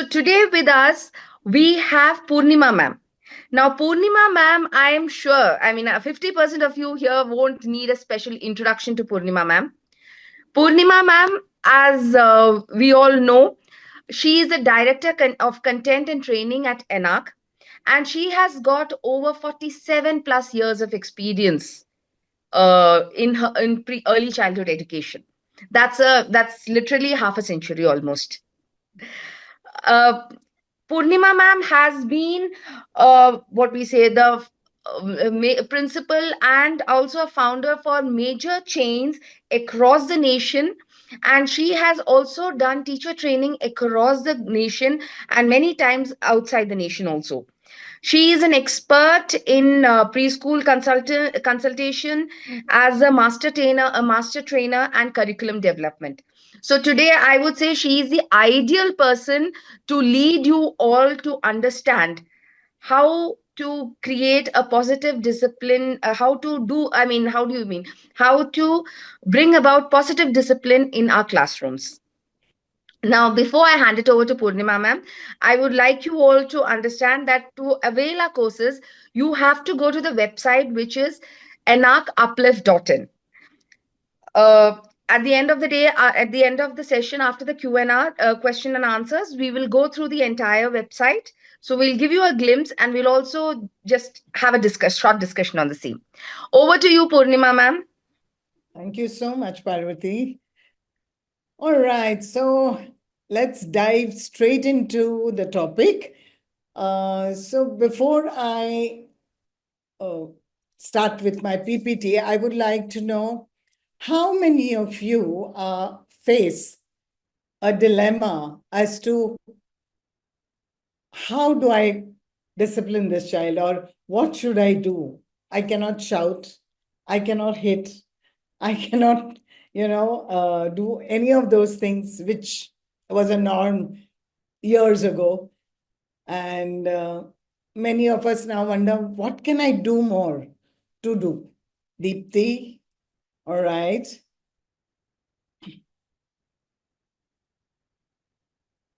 So today with us, we have Purnima ma'am. Now, Purnima ma'am, I am sure, 50% of you here won't need a special introduction to Purnima ma'am. Purnima ma'am, as we all know, she is the director of content and training at ENARK, and she has got over 47 plus years of experience in her early childhood education. That's literally half a century almost. Uh, Purnima ma'am has been what we say the principal and also a founder for major chains across the nation, and she has also done teacher training across the nation and many times outside the nation also. She is an expert in preschool consultation as a master trainer and curriculum development. So today I would say she is the ideal person to lead you all to understand how to create a positive discipline, how do you mean, how to bring about positive discipline in our classrooms. Now, before I hand it over to Purnima ma'am, I would like you all to understand that to avail our courses, you have to go to the website, which is enarkuplift.in. At the end of the day, at the end of the session, after the Q&A, question and answers, we will go through the entire website. So we'll give you a glimpse and we'll also just have a short discussion on the same. Over to you, Purnima ma'am. Thank you so much, Parvati. All right, so let's dive straight into the topic. So before I start with my PPT, I would like to know how many of you face a dilemma as to how do I discipline this child, or what should I do? I cannot shout, I cannot hit, I cannot, do any of those things, which was a norm years ago. And many of us now wonder, what can I do more to do? Deepti, all right.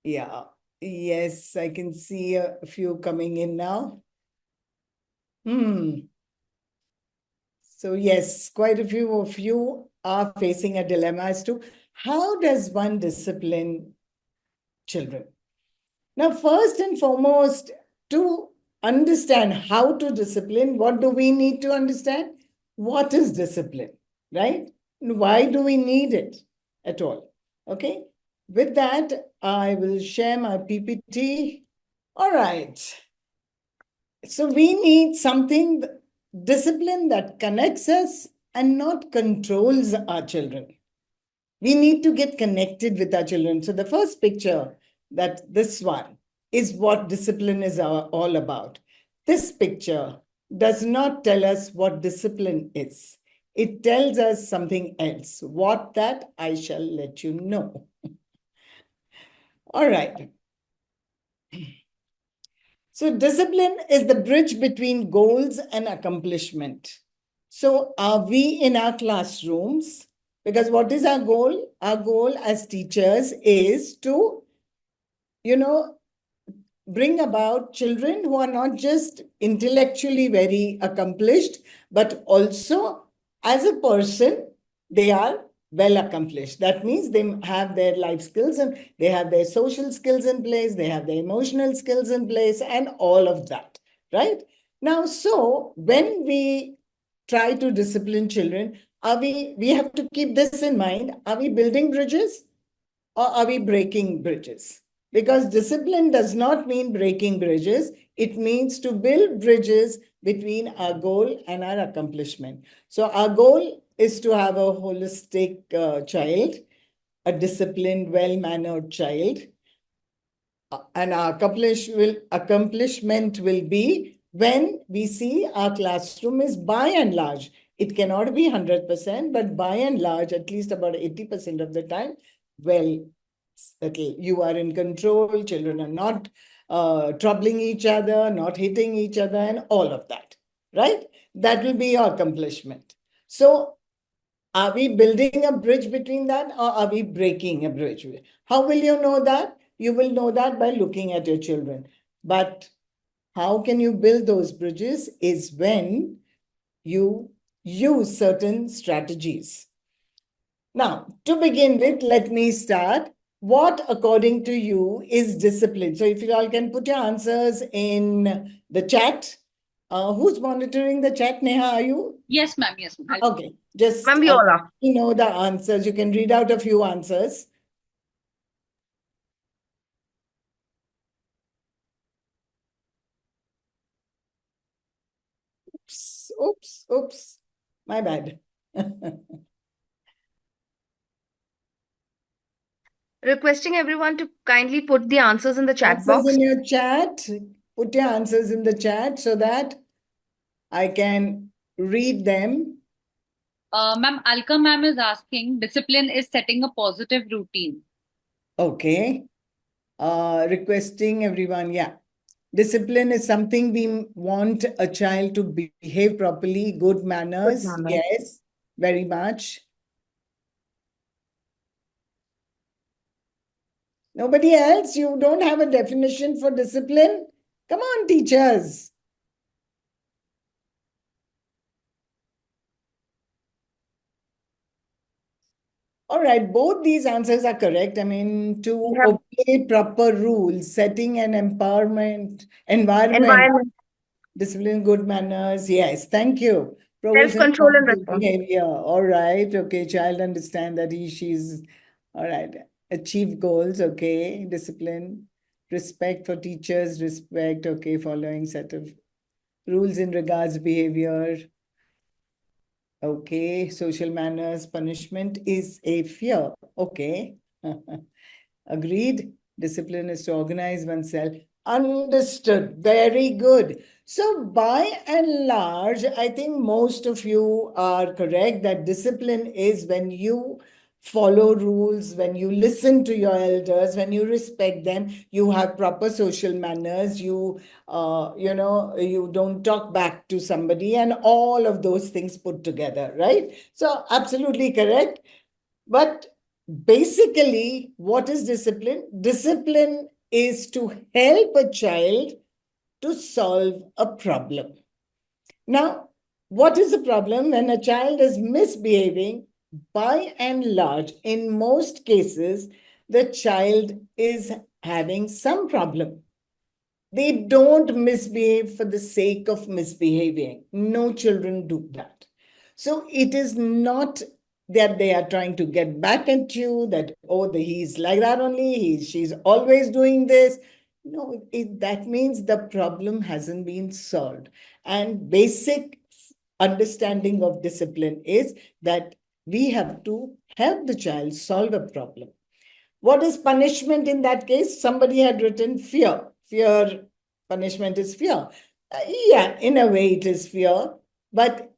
Yeah, yes, I can see a few coming in now. So yes, quite a few of you are facing a dilemma as to how does one discipline children? Now, first and foremost, to understand how to discipline, what do we need to understand? What is discipline, right? Why do we need it at all? Okay. With that, I will share my PPT. All right. So we need something, discipline that connects us and not controls our children. We need to get connected with our children. So the first picture, this one, is what discipline is all about. This picture does not tell us what discipline is. It tells us something else. What that, I shall let you know. All right. So discipline is the bridge between goals and accomplishment. So are we in our classrooms? Because what is our goal? Our goal as teachers is to, bring about children who are not just intellectually very accomplished, but also as a person, they are well accomplished. That means they have their life skills and they have their social skills in place, they have their emotional skills in place, and all of that, right? Now, so when we try to discipline children, we have to keep this in mind. Are we building bridges or are we breaking bridges? Because discipline does not mean breaking bridges. It means to build bridges between our goal and our accomplishment. So our goal is to have a holistic child, a disciplined, well-mannered child. And our accomplishment will be when we see our classroom is by and large. It cannot be 100%, but by and large, at least about 80% of the time, well, okay, you are in control, children are not troubling each other, not hitting each other, and all of that, right? That will be your accomplishment. So are we building a bridge between that, or are we breaking a bridge? How will you know that? You will know that by looking at your children. But how can you build those bridges is when you use certain strategies. Now, to begin with, let me start. What, according to you, is discipline? So, if you all can put your answers in the chat. Who's monitoring the chat? Neha, are you? Yes, ma'am. Yes, ma'am. Okay, just Ma'am, we all are. you know the answers. You can read out a few answers. Oops, oops, oops. My bad. Requesting everyone to kindly put the answers in the chat Answers box. in your chat. Put your answers in the chat so that I can read them. Ma'am, Alka ma'am is asking, discipline is setting a positive routine. Okay. Requesting everyone, yeah. Discipline is something we want a child to behave properly, good manners. Good manners. Yes, very much. Nobody else? You don't have a definition for discipline? Come on, teachers. All right, both these answers are correct. I mean, to obey proper rules, setting an empowerment environment, Environment, discipline, good manners. Yes, thank you. Provision of self-control and positive response. behavior. All right. Okay. Child understand that she's all right. Achieve goals. Okay. Discipline, respect for teachers, respect. Okay. Following set of rules in regards behavior. Okay. Social manners, punishment is a fear. Okay. Agreed. Discipline is to organize oneself. Understood. Very good. So, by and large, I think most of you are correct that discipline is when you follow rules, when you listen to your elders, when you respect them, you have proper social manners, you don't talk back to somebody, and all of those things put together, right? So, absolutely correct. But basically, what is discipline? Discipline is to help a child to solve a problem. Now, what is the problem when a child is misbehaving? By and large, in most cases, the child is having some problem. They don't misbehave for the sake of misbehaving. No children do that. So it is not that they are trying to get back at you, that, oh, he's like that only, she's always doing this. No, that means the problem hasn't been solved. And basic understanding of discipline is that we have to help the child solve a problem. What is punishment in that case? Somebody had written fear. Fear, punishment is fear. Yeah, in a way it is fear. But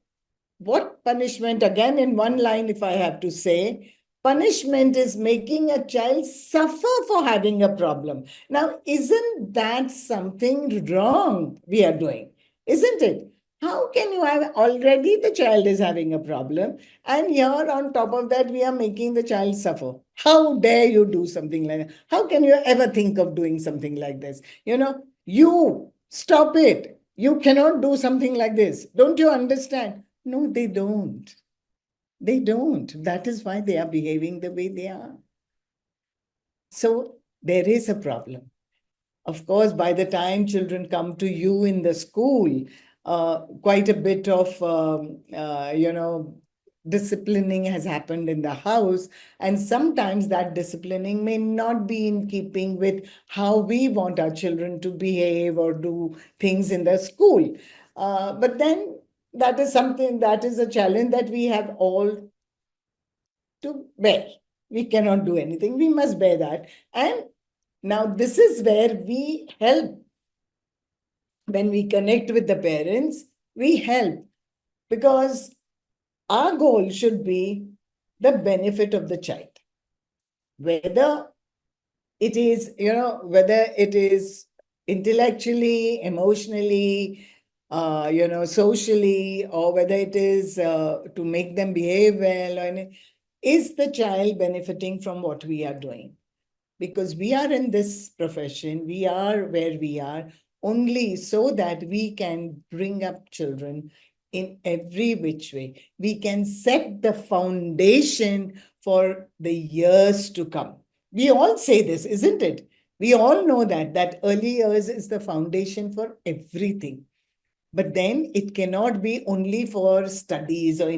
what punishment, again, in one line, if I have to say, punishment is making a child suffer for having a problem. Now, isn't that something wrong we are doing? Isn't it? How can you have already the child is having a problem, and here on top of that, we are making the child suffer? How dare you do something like that? How can you ever think of doing something like this? You stop it. You cannot do something like this. Don't you understand? No, they don't. They don't. That is why they are behaving the way they are. So there is a problem. Of course, by the time children come to you in the school, quite a bit of, disciplining has happened in the house. And sometimes that disciplining may not be in keeping with how we want our children to behave or do things in the school. But then that is something, that is a challenge that we have all to bear. We cannot do anything. We must bear that. And now this is where we help. When we connect with the parents, we help, because our goal should be the benefit of the child. Whether it is intellectually, emotionally, socially, or whether it is to make them behave well, is the child benefiting from what we are doing? because we are in this profession, we are where we are only so that we can bring up children in every which way. We can set the foundation for the years to come. We all say this, isn't it? We all know that early years is the foundation for everything. But then it cannot be only for studies or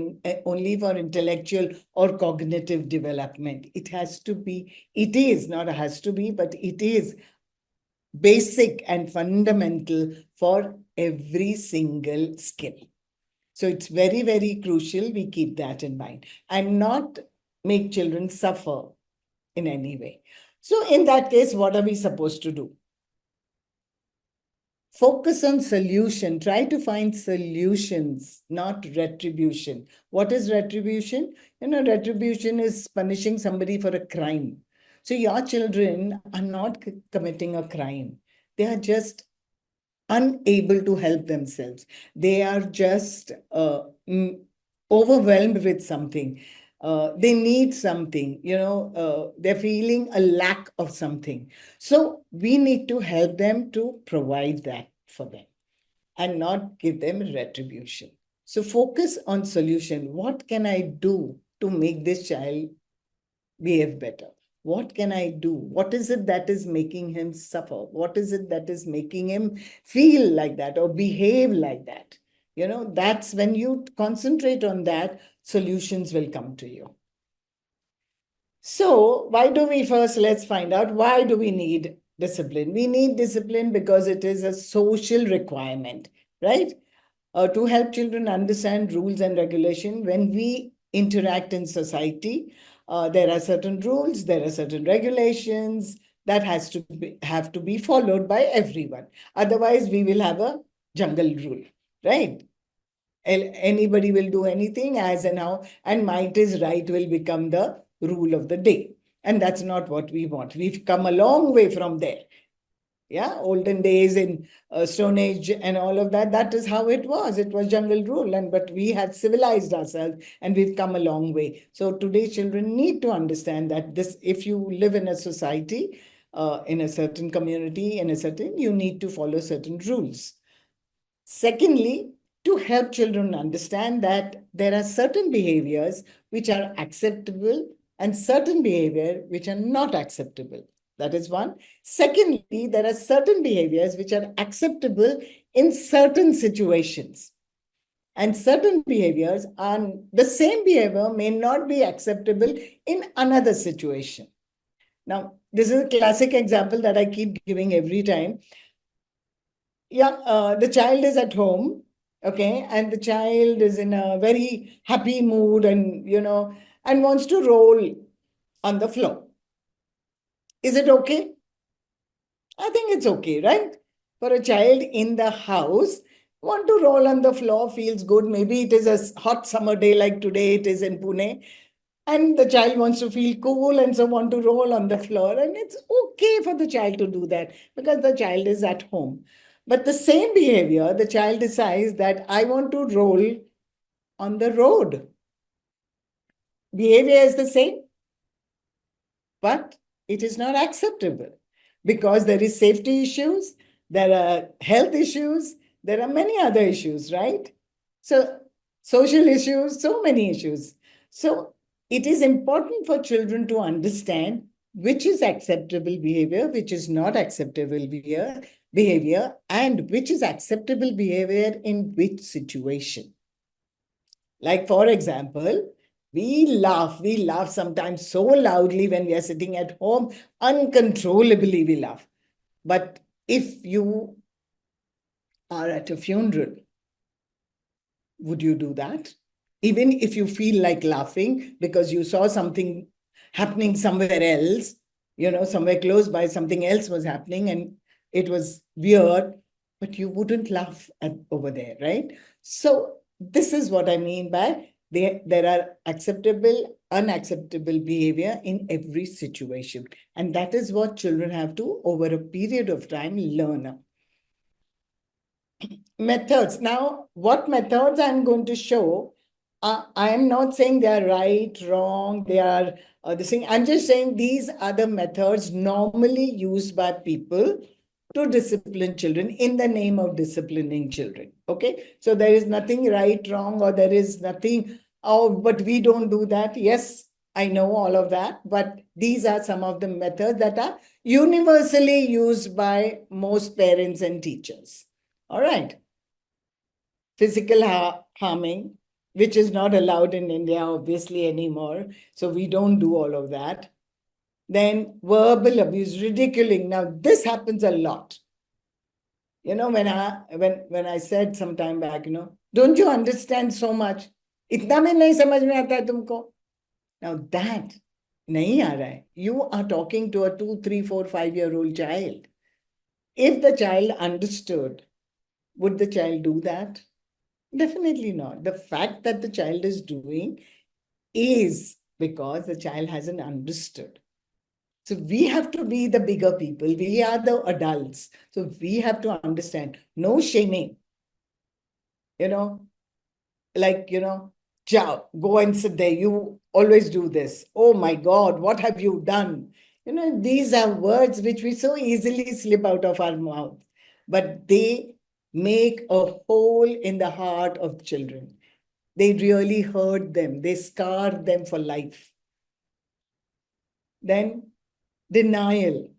only for intellectual or cognitive development. It has to be, it is not has to be, but it is basic and fundamental for every single skill. So it's very, very crucial we keep that in mind and not make children suffer in any way. So in that case, what are we supposed to do? Focus on solution. Try to find solutions, not retribution. What is retribution? Retribution is punishing somebody for a crime. So your children are not committing a crime. They are just unable to help themselves. They are just overwhelmed with something. They need something, they're feeling a lack of something. So we need to help them to provide that for them and not give them retribution. So focus on solution. What can I do to make this child behave better? What can I do? What is it that is making him suffer? What is it that is making him feel like that or behave like that? That's when you concentrate on that, solutions will come to you. So let's find out, why do we need discipline? We need discipline because it is a social requirement, right? To help children understand rules and regulation. When we interact in society, there are certain rules, there are certain regulations that have to be followed by everyone. Otherwise, we will have a jungle rule, right? Anybody will do anything as and how, and might is right will become the rule of the day. And that's not what we want. We've come a long way from there. Yeah, olden days in Stone Age and all of that, that is how it was. It was jungle rule, but we had civilized ourselves and we've come a long way. So today's children need to understand that if you live in a society, in a certain community, you need to follow certain rules. Secondly, to help children understand that there are certain behaviors which are acceptable and certain behavior which are not acceptable. That is one. Secondly, there are certain behaviors which are acceptable in certain situations. And certain behaviors are the same behavior may not be acceptable in another situation. Now, this is a classic example that I keep giving every time. Yeah, the child is at home, okay, and the child is in a very happy mood and wants to roll on the floor. Is it okay? I think it's okay, right? For a child in the house, want to roll on the floor, feels good. Maybe it is a hot summer day like today it is in Pune. And the child wants to feel cool and so want to roll on the floor. And it's okay for the child to do that because the child is at home. But the same behavior, the child decides that I want to roll on the road. Behavior is the same, but it is not acceptable because there is safety issues, there are health issues, there are many other issues, right? So social issues, so many issues. So it is important for children to understand which is acceptable behavior, which is not acceptable behavior, and which is acceptable behavior in which situation. Like, for example, we laugh sometimes so loudly when we are sitting at home, uncontrollably we laugh. But if you are at a funeral, would you do that? Even if you feel like laughing because you saw something happening somewhere else, somewhere close by, something else was happening and it was weird, but you wouldn't laugh over there, right? So this is what I mean by there are acceptable, unacceptable behavior in every situation. And that is what children have to, over a period of time, learn. Methods. Now, what methods I'm going to show I am not saying they are right, wrong, they are the thing. I'm just saying these are the methods normally used by people to discipline children in the name of disciplining children. Okay. So there is nothing right, wrong, or there is nothing, oh, but we don't do that. Yes, I know all of that. But these are some of the methods that are universally used by most parents and teachers. All right. Physical harming, which is not allowed in India, obviously, anymore. So we don't do all of that. Then verbal abuse, ridiculing. Now, this happens a lot. You know, when I said some time back, don't you understand so much? इतना में नहीं समझ में आता है तुमको. Now that नहीं आ रहा है. You are talking to a 2, 3, 4, 5-year-old child. If the child understood, would the child do that? Definitely not. The fact that the child is doing is because the child hasn't understood. So we have to be the bigger people. We are the adults. So we have to understand. No shaming. Like, Ciao, go and sit there. You always do this. Oh my God, what have you done? These are words which we so easily slip out of our mouth, but they make a hole in the heart of children. They really hurt them. They scar them for life. Then denial.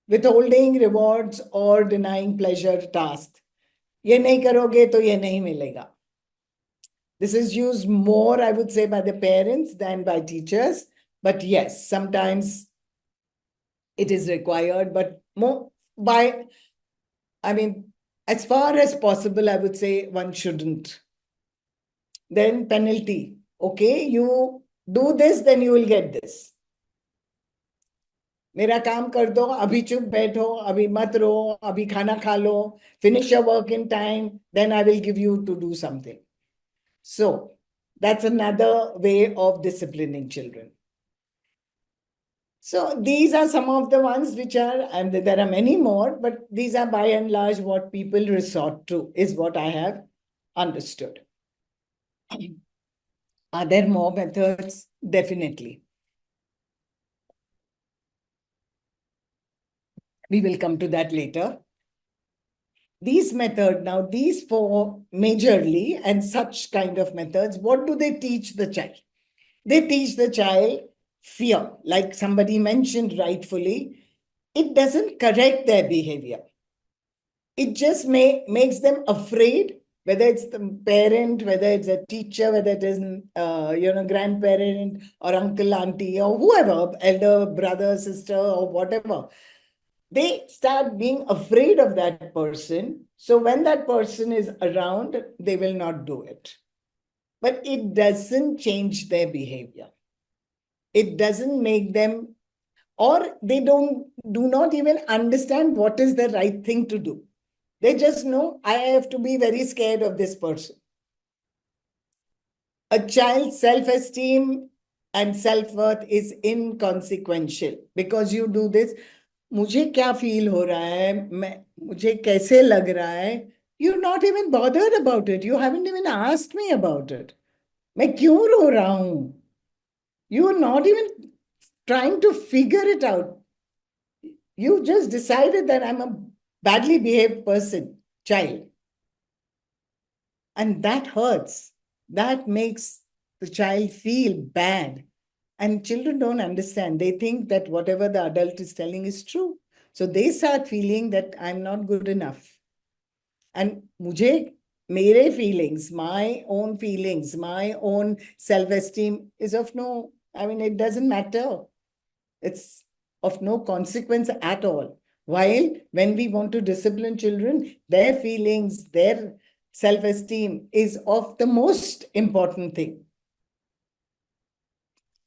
Withholding rewards or denying pleasure tasks. ये नहीं करोगे तो ये नहीं मिलेगा. This is used more, I would say, by the parents than by teachers. But yes, sometimes it is required, but more as far as possible, I would say one shouldn't. Then penalty. Okay, you do this, then you will get this. मेरा काम कर दो, अभी चुप बैठो, अभी मत रो, अभी खाना खा लो, finish your work in time, then I will give you to do something. So that's another way of disciplining children. So these are some of the ones which are, and there are many more, but these are by and large what people resort to, is what I have understood. Are there more methods? Definitely. We will come to that later. These methods, now these four majorly and such kind of methods, what do they teach the child? They teach the child fear, like somebody mentioned rightfully. It doesn't correct their behavior. It just makes them afraid, whether it's the parent, whether it's a teacher, whether it is grandparent or uncle, auntie, or whoever, elder, brother, sister, or whatever. They start being afraid of that person. So when that person is around, they will not do it. But it doesn't change their behavior. It doesn't make them, or they do not even understand what is the right thing to do. They just know, I have to be very scared of this person. A child's self-esteem and self-worth is inconsequential because you do this. मुझे क्या feel हो रहा है, मुझे कैसे लग रहा है, you're not even bothered about it. You haven't even asked me about it. मैं क्यों रो रहा हूं? You're not even trying to figure it out. You just decided that I'm a badly behaved person, child. And that hurts. That makes the child feel bad. And children don't understand. They think that whatever the adult is telling is true. So they start feeling that I'm not good enough. And mere feelings, my own self-esteem is of no, it doesn't matter. It's of no consequence at all. While when we want to discipline children, their feelings, their self-esteem is of the most important thing.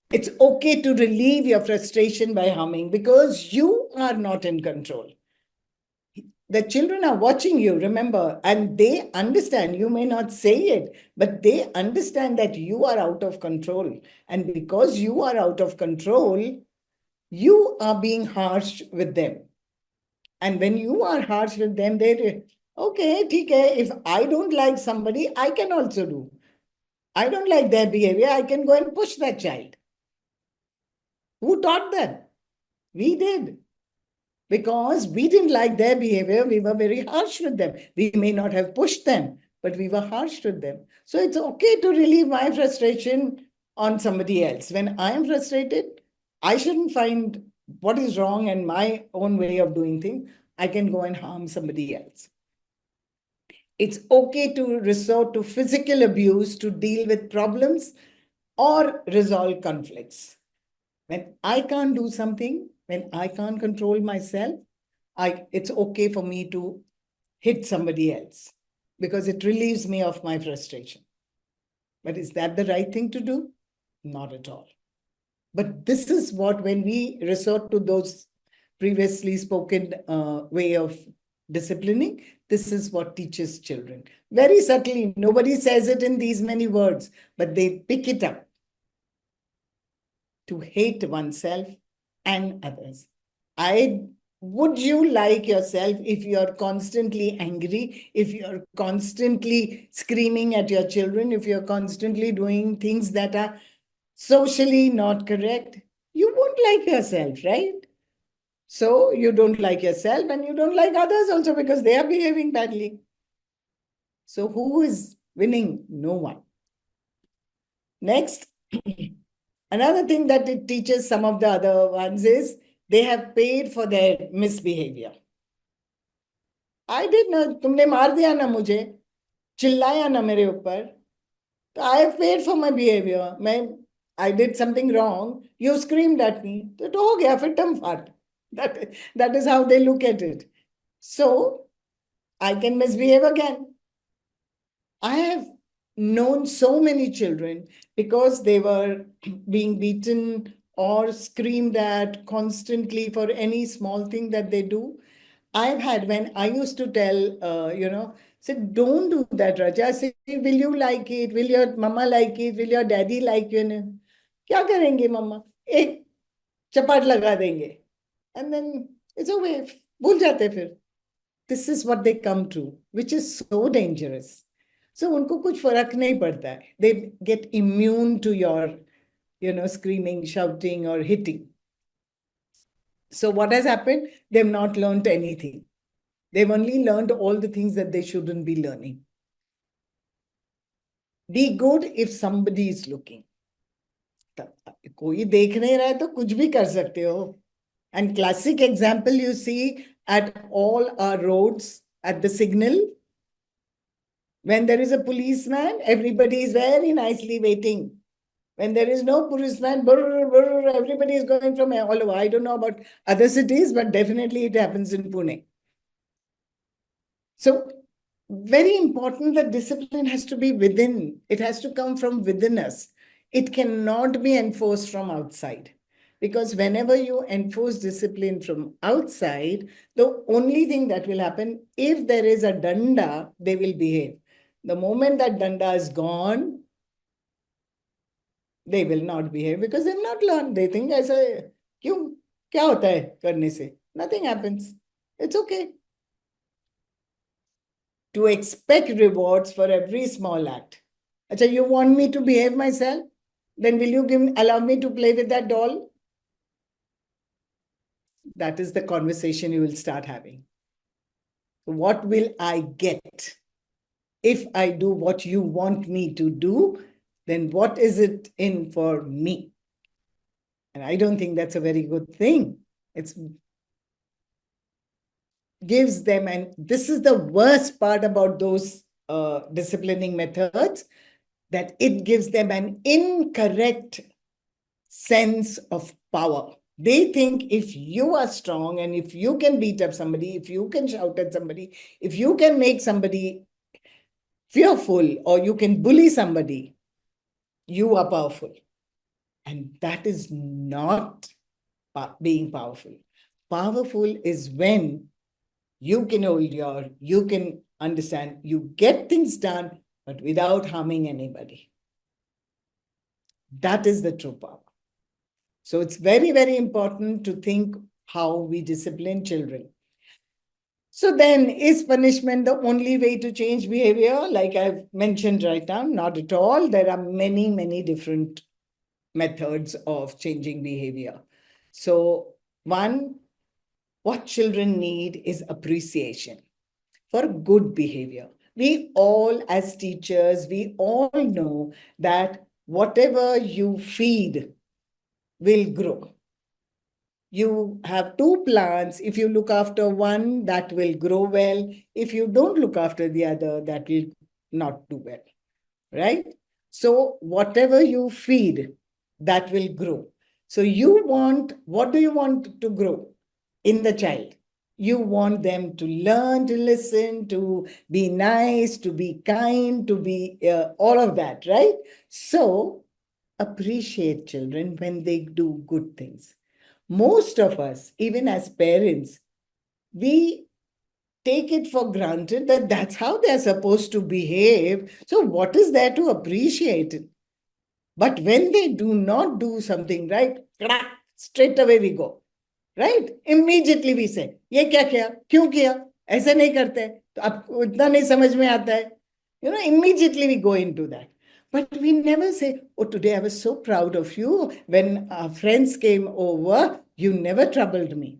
It's okay to relieve your frustration by humming because you are not in control. The children are watching you, remember, and they understand. You may not say it, but they understand that you are out of control. And because you are out of control, you are being harsh with them. And when you are harsh with them, they Okay, ठीक है. If I don't like somebody, I can also do. I don't like their behavior, I can go and push that child. Who taught that? We did. Because we didn't like their behavior, we were very harsh with them. We may not have pushed them, but we were harsh with them. So it's okay to relieve my frustration on somebody else. When I am frustrated, I shouldn't find what is wrong and my own way of doing things. I can go and harm somebody else. It's okay to resort to physical abuse to deal with problems or resolve conflicts. When I can't do something, when I can't control myself, it's okay for me to hit somebody else because it relieves me of my frustration. But is that the right thing to do? Not at all. But this is what, when we resort to those previously spoken way of disciplining, this is what teaches children. Very subtly, nobody says it in these many words, but they pick it up to hate oneself and others. Would you like yourself if you're constantly angry, if you're constantly screaming at your children, if you're constantly doing things that are socially not correct? You won't like yourself, right? So you don't like yourself and you don't like others also because they are behaving badly. So who is winning? No one. Next, another thing that it teaches some of the other ones is they have paid for their misbehavior. I did not, तुमने मार दिया ना मुझे, चिल्लाया ना मेरे ऊपर, तो I have paid for my behavior. I did something wrong, you screamed at me, तो हो गया फिर टम फाट. That is how they look at it. So I can misbehave again. I have known so many children because they were being beaten or screamed at constantly for any small thing that they do. I've had, when I used to tell, said, don't do that, Raja. Say, will you like it? Will your mama like it? Will your daddy like you? क्या करेंगे mama? एक चपाट लगा देंगे. And then it's over. भूल जाते फिर. This is what they come to, which is so dangerous. So उनको कुछ फर्क नहीं पड़ता है. They get immune to your, screaming, shouting, or hitting. So what has happened? They've not learned anything. They've only learned all the things that they shouldn't be learning. Be good if somebody is looking. कोई देख नहीं रहा है तो कुछ भी कर सकते हो. And classic example you see at all our roads, at the signal, when there is a policeman, everybody is very nicely waiting. When there is no policeman, brr, brr, everybody is going from all over. I don't know about other cities, but definitely it happens in Pune. So very important that discipline has to be within. It has to come from within us. It cannot be enforced from outside. Because whenever you enforce discipline from outside, the only thing that will happen, if there is a danda, they will behave. The moment that danda is gone, they will not behave because they've not learned. They think, ऐसा क्यों क्या होता है करने से? Nothing happens. It's okay. To expect rewards for every small act. Achha, you want me to behave myself? Then will you allow me to play with that doll? That is the conversation you will start having. What will I get? If I do what you want me to do, then what is it in for me? And I don't think that's a very good thing. It gives them, and this is the worst part about those disciplining methods, that it gives them an incorrect sense of power. They think if you are strong and if you can beat up somebody, if you can shout at somebody, if you can make somebody fearful or you can bully somebody, you are powerful. And that is not being powerful. Powerful is when you can you can understand, you get things done, but without harming anybody. That is the true power. So it's very, very important to think how we discipline children. So then, is punishment the only way to change behavior? Like I've mentioned right now, not at all. There are many, many different methods of changing behavior. So, one, what children need is appreciation for good behavior. We all, as teachers, we all know that whatever you feed will grow. You have two plants. If you look after one, that will grow well. If you don't look after the other, that will not do well, right? So whatever you feed, that will grow. So what do you want to grow in the child? You want them to learn to listen, to be nice, to be kind, to be all of that, right? So appreciate children when they do good things. Most of us, even as parents, we take it for granted that that's how they're supposed to behave. So, what is there to appreciate? But when they do not do something right, straight away we go, right? Immediately we say, ये क्या किया? क्यों किया? ऐसे नहीं करते. तो आपको इतना नहीं समझ में आता है. Immediately we go into that. But we never say, oh, today I was so proud of you. When our friends came over, you never troubled me.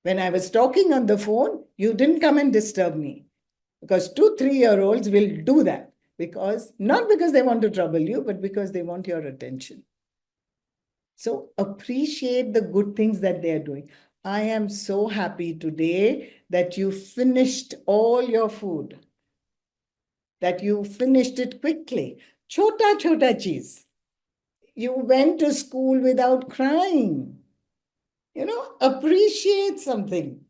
When I was talking on the phone, you didn't come and disturb me. Because 2, 3-year-olds will do that. Not because they want to trouble you, but because they want your attention. So appreciate the good things that they are doing. I am so happy today that you finished all your food, that you finished it quickly. Chota chota cheese. You went to school without crying. Appreciate something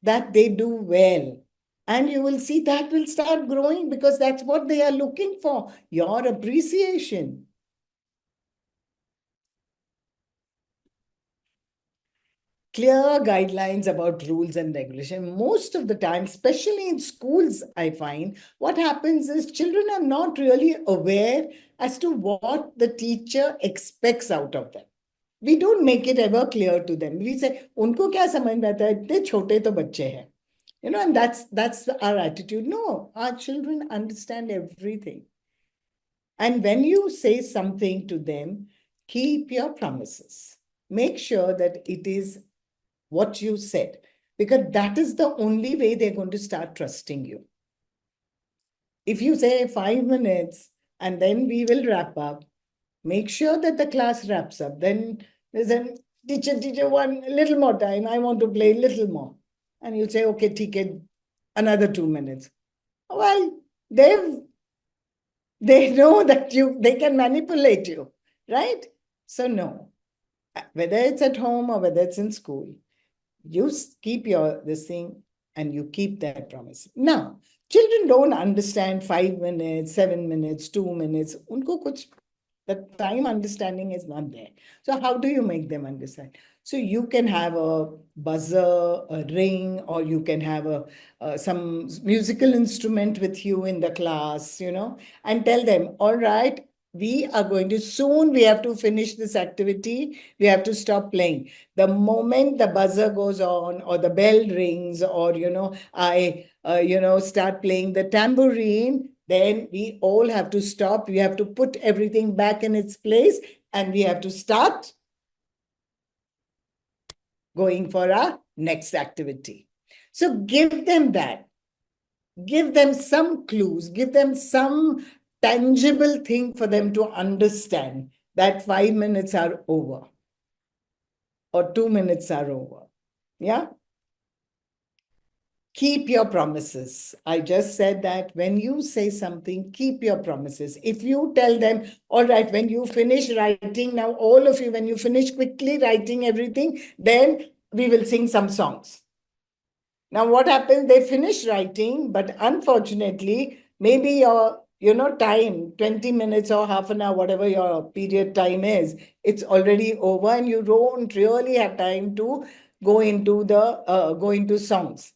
that they do well. And you will see that will start growing because that's what they are looking for, your appreciation. Clear guidelines about rules and regulation. Most of the time, especially in schools, I find what happens is children are not really aware as to what the teacher expects out of them. We don't make it ever clear to them. We say, उनको क्या समझ में आता है? इतने छोटे तो बच्चे हैं. And that's our attitude. No, our children understand everything. And when you say something to them, keep your promises. Make sure that it is what you said, because that is the only way they're going to start trusting you. If you say 5 minutes and then we will wrap up, make sure that the class wraps up. Then there's a teacher, one little more time. I want to play a little more. And you say, okay, TK, another 2 minutes. Well, they know that they can manipulate you, right? So no, whether it's at home or whether it's in school, you keep this thing and you keep that promise. Now, children don't understand 5 minutes, 7 minutes, 2 minutes. The time understanding is not there. So how do you make them understand? So you can have a buzzer, a ring, or you can have some musical instrument with you in the class, and tell them, all right, we have to finish this activity. We have to stop playing. The moment the buzzer goes on or the bell rings or, I, start playing the tambourine, then we all have to stop. We have to put everything back in its place and we have to start going for our next activity. So give them that. Give them some clues. Give them some tangible thing for them to understand that 5 minutes are over or 2 minutes are over. Yeah? Keep your promises. I just said that when you say something, keep your promises. If you tell them, all right, when you finish writing, now all of you, when you finish quickly writing everything, then we will sing some songs. Now what happens? They finish writing, but unfortunately, maybe your time, 20 minutes or half an hour, whatever your period time is, it's already over and you don't really have time to go into songs.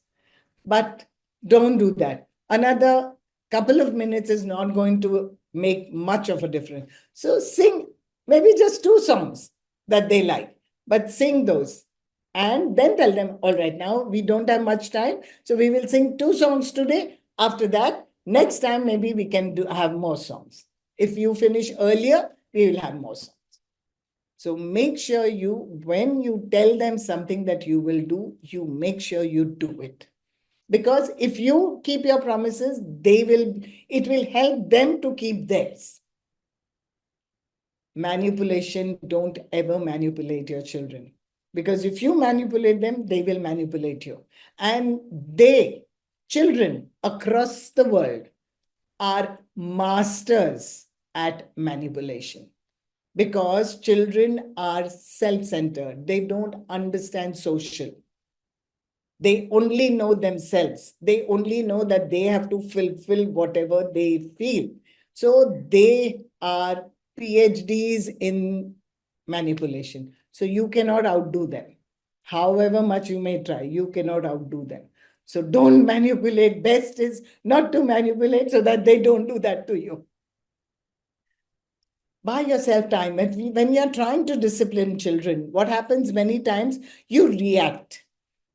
But don't do that. Another couple of minutes is not going to make much of a difference. So sing maybe just 2 songs that they like, but sing those. And then tell them, all right, now we don't have much time, so we will sing 2 songs today. After that, next time, maybe we can have more songs. If you finish earlier, we will have more songs. So make sure when you tell them something that you will do, you make sure you do it. Because if you keep your promises, it will help them to keep theirs. Manipulation, don't ever manipulate your children. Because if you manipulate them, they will manipulate you. And children across the world, are masters at manipulation. Because children are self-centered. They don't understand social. They only know themselves. They only know that they have to fulfill whatever they feel. So they are PhDs in manipulation. So you cannot outdo them. However much you may try, you cannot outdo them. So don't manipulate. Best is not to manipulate so that they don't do that to you. Buy yourself time. When you're trying to discipline children, what happens many times, you react.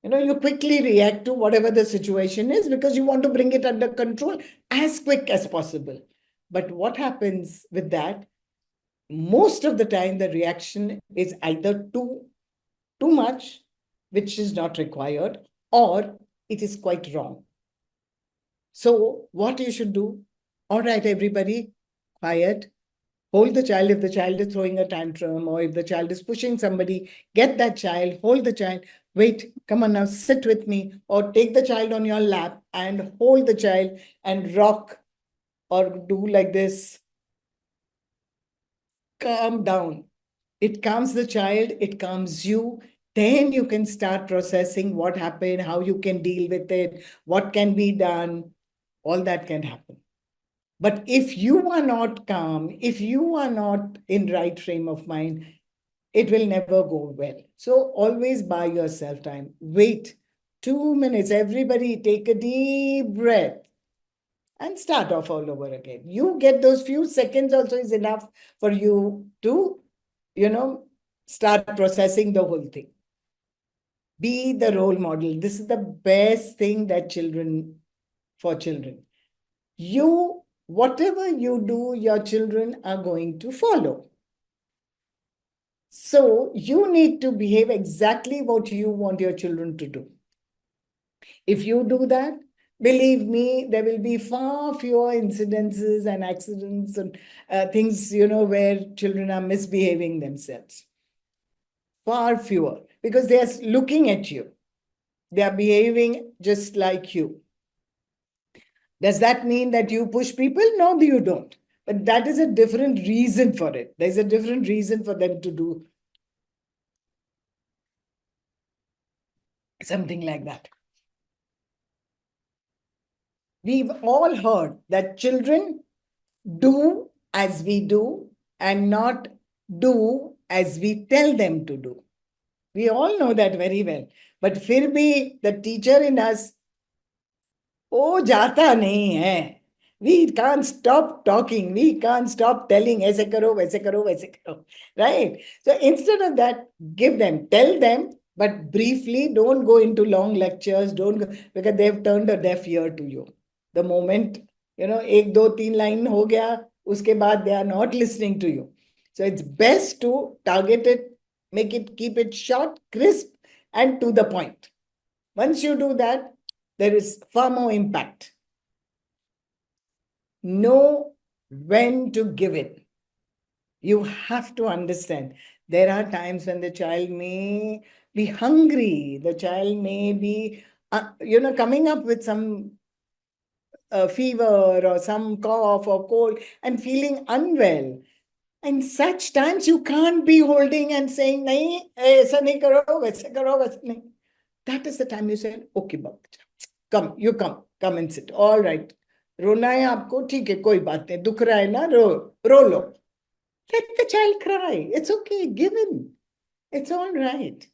You quickly react to whatever the situation is because you want to bring it under control as quick as possible. But what happens with that? Most of the time, the reaction is either too much, which is not required, or it is quite wrong. So what you should do? All right, everybody, quiet. Hold the child if the child is throwing a tantrum, or if the child is pushing somebody, get that child, hold the child. Wait, come on now, sit with me, or take the child on your lap and hold the child and rock or do like this. Calm down. It calms the child, it calms you. Then you can start processing what happened, how you can deal with it, what can be done. All that can happen. But if you are not calm, if you are not in right frame of mind, it will never go well. So always buy yourself time. Wait 2 minutes. Everybody take a deep breath and start off all over again. You get those few seconds also is enough for you to, start processing the whole thing. Be the role model. This is the best thing that for children. Whatever you do, your children are going to follow. So you need to behave exactly what you want your children to do. If you do that, believe me, there will be far fewer incidences and accidents and things, where children are misbehaving themselves. Far fewer, because they are looking at you. They are behaving just like you. Does that mean that you push people? No, you don't. But that is a different reason for it. There's a different reason for them to do something like that. We've all heard that children do as we do and not do as we tell them to do. We all know that very well. But फिर भी the teacher in us, वो जाता नहीं है. We can't stop talking. We can't stop telling, ऐसे करो, वैसे करो, वैसे करो. Right? So instead of that, tell them, but briefly, don't go into long lectures. Don't go, because they've turned a deaf ear to you. The moment, 1, 2, 3 line हो गया, उसके बाद they are not listening to you. So it's best to target it, keep it short, crisp, and to the point. Once you do that, there is far more impact. Know when to give it. You have to understand. There are times when the child may be hungry. The child may be, coming up with some fever or some cough or cold and feeling unwell. And such times you can't be holding and saying, nahi, aisa nahi karo, waisa karo, waisa nahi. That is the time you say, okay, come, come and sit. All right. रोना है आपको ठीक है कोई बात नहीं दुख रहा है ना रो लो let the child cry it's okay give in it's all right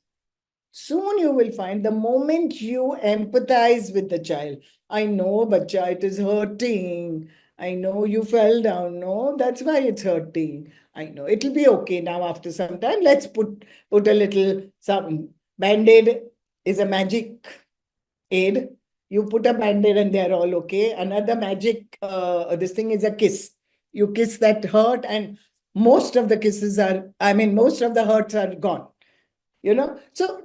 soon you will find the moment you empathize with the child I know bacha it is hurting I know you fell down no that's why it's hurting I know it'll be okay now after some time let's put a little some Band-Aid is a magic aid. You put a Band-Aid and they're all okay. Another magic, this thing is a kiss. You kiss that hurt and most of the kisses are, most of the hurts are gone. So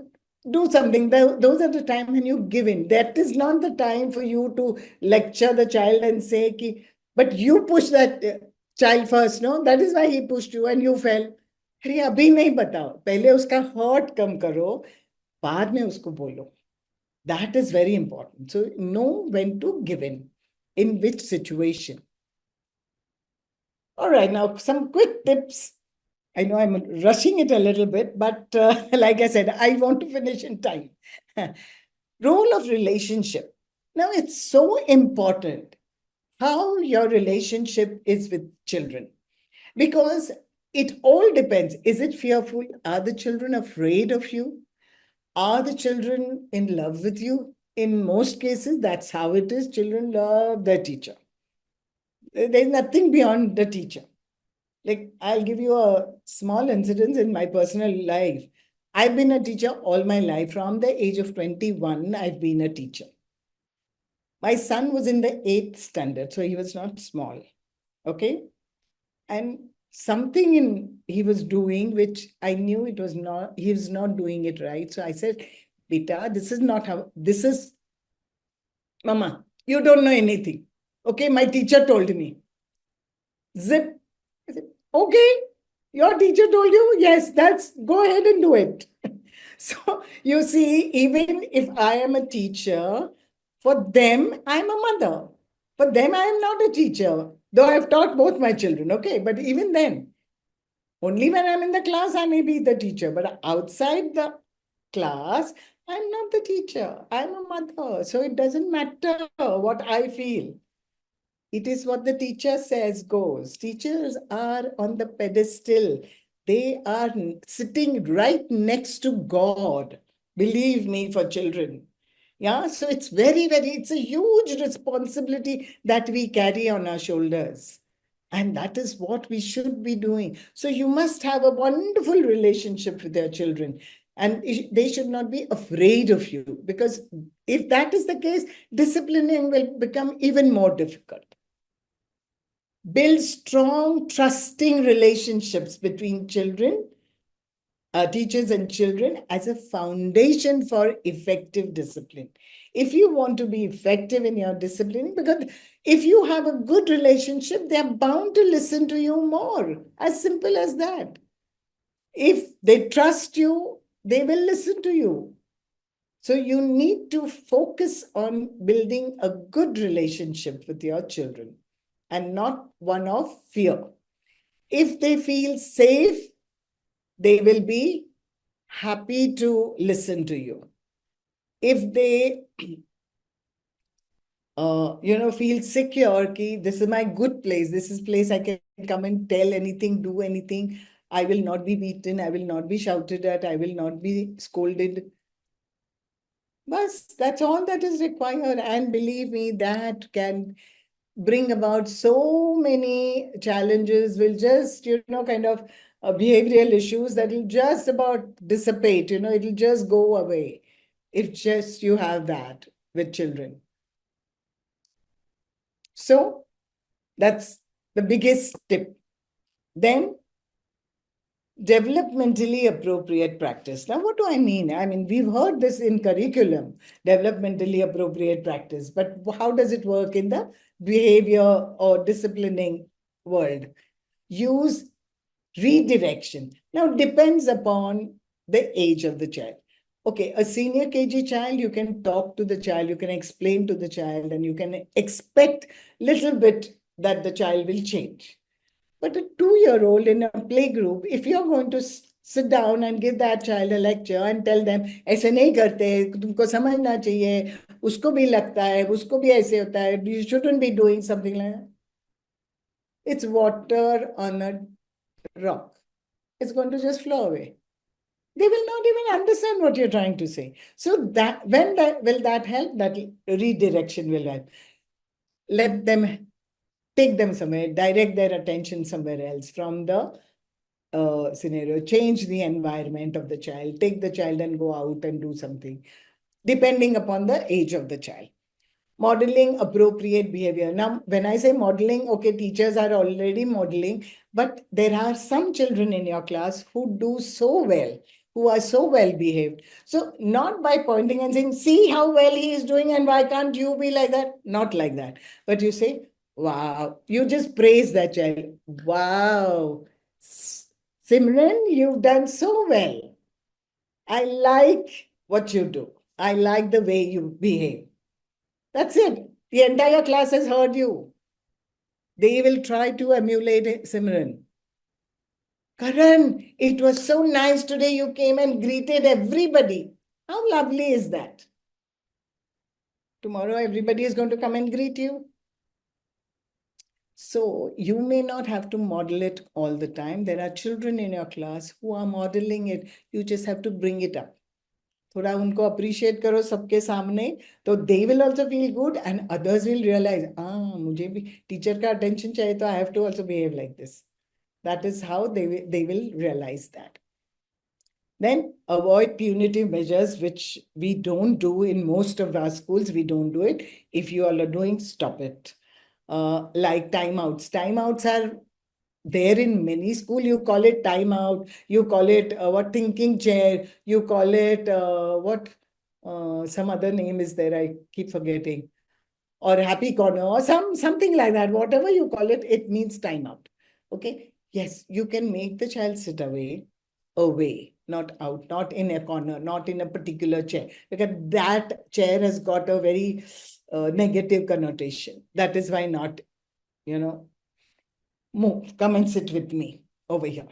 do something. Those are the time when you give in. That is not the time for you to lecture the child and say, but you push that child first, no? That is why he pushed you and you fell. अरे अभी नहीं बताओ, पहले उसका hurt कम करो, बाद में उसको बोलो. That is very important. So know when to give in which situation. All right, now some quick tips. I know I'm rushing it a little bit, but like I said, I want to finish in time. Role of relationship. Now, it's so important how your relationship is with children because it all depends. Is it fearful? Are the children afraid of you? Are the children in love with you? In most cases, that's how it is. Children love their teacher. There's nothing beyond the teacher. Like, I'll give you a small incident in my personal life. I've been a teacher all my life. From the age of 21, I've been a teacher. My son was in the 8th standard, so he was not small. Okay? And something he was doing, which I knew he was not doing it right. So I said, Beta, this is not how, this is, Mama, you don't know anything. Okay, my teacher told me. Zip. I said, okay, your teacher told you, yes, go ahead and do it. So you see, even if I am a teacher, for them, I'm a mother. For them, I am not a teacher, though I've taught both my children, okay? But even then, only when I'm in the class, I may be the teacher. But outside the class, I'm not the teacher. I'm a mother. So it doesn't matter what I feel. It is what the teacher says goes. Teachers are on the pedestal. They are sitting right next to God. Believe me, for children. Yeah, so it's it's a huge responsibility that we carry on our shoulders. And that is what we should be doing. So you must have a wonderful relationship with your children. And they should not be afraid of you. Because if that is the case, disciplining will become even more difficult. Build strong, trusting relationships between children, teachers and children as a foundation for effective discipline. If you want to be effective in your disciplining, because if you have a good relationship, they're bound to listen to you more. As simple as that. If they trust you, they will listen to you. So you need to focus on building a good relationship with your children and not one of fear. If they feel safe, they will be happy to listen to you. If they feel secure, this is my good place, this is place I can come and tell anything, do anything, I will not be beaten, I will not be shouted at, I will not be scolded. But that's all that is required. And believe me, that can bring about so many challenges, will just, kind of behavioral issues that will just about dissipate, it'll just go away if just you have that with children. So that's the biggest tip. Then developmentally appropriate practice. Now, what do I mean? I mean, we've heard this in curriculum, developmentally appropriate practice, but how does it work in the behavior or disciplining world? Use redirection. Now, depends upon the age of the child. Okay, a senior KG child, you can talk to the child, you can explain to the child, and you can expect little bit that the child will change. But a 2-year-old in a playgroup, if you're going to sit down and give that child a lecture and tell them, ऐसे नहीं करते, तुमको समझना चाहिए, उसको भी लगता है, उसको भी ऐसे होता है, you shouldn't be doing something like that. It's water on a rock. It's going to just flow away. They will not even understand what you're trying to say. So will that help? That redirection will help. Let them take them somewhere, direct their attention somewhere else from the scenario, change the environment of the child, take the child and go out and do something, depending upon the age of the child. Modeling appropriate behavior. Now, when I say modeling, okay, teachers are already modeling, but there are some children in your class who do so well, who are so well behaved. So, not by pointing and saying, see how well he is doing, and why can't you be like that? Not like that. But you say, wow, you just praise that child. Wow, Simran, you've done so well. I like what you do. I like the way you behave. That's it. The entire class has heard you. They will try to emulate Simran. Karan, it was so nice today. You came and greeted everybody. How lovely is that? Tomorrow, everybody is going to come and greet you. So, you may not have to model it all the time. There are children in your class who are modeling it. You just have to bring it up. थोड़ा उनको appreciate करो सबके सामने तो they will also feel good and others will realize मुझे भी teacher का attention चाहिए तो I have to also behave like this that is how they will realize that. Then avoid punitive measures, which we don't do in most of our schools. We don't do it. If you all are doing, stop it. Like timeouts. Timeouts are there in many school. You call it timeout, you call it what, thinking chair, you call it what, some other name is there, I keep forgetting, or happy corner, or something like that. Whatever you call it, it means timeout. Okay, yes, you can make the child sit away, not out, not in a corner, not in a particular chair, because that chair has got a very negative connotation. That is why not, move, come and sit with me over here.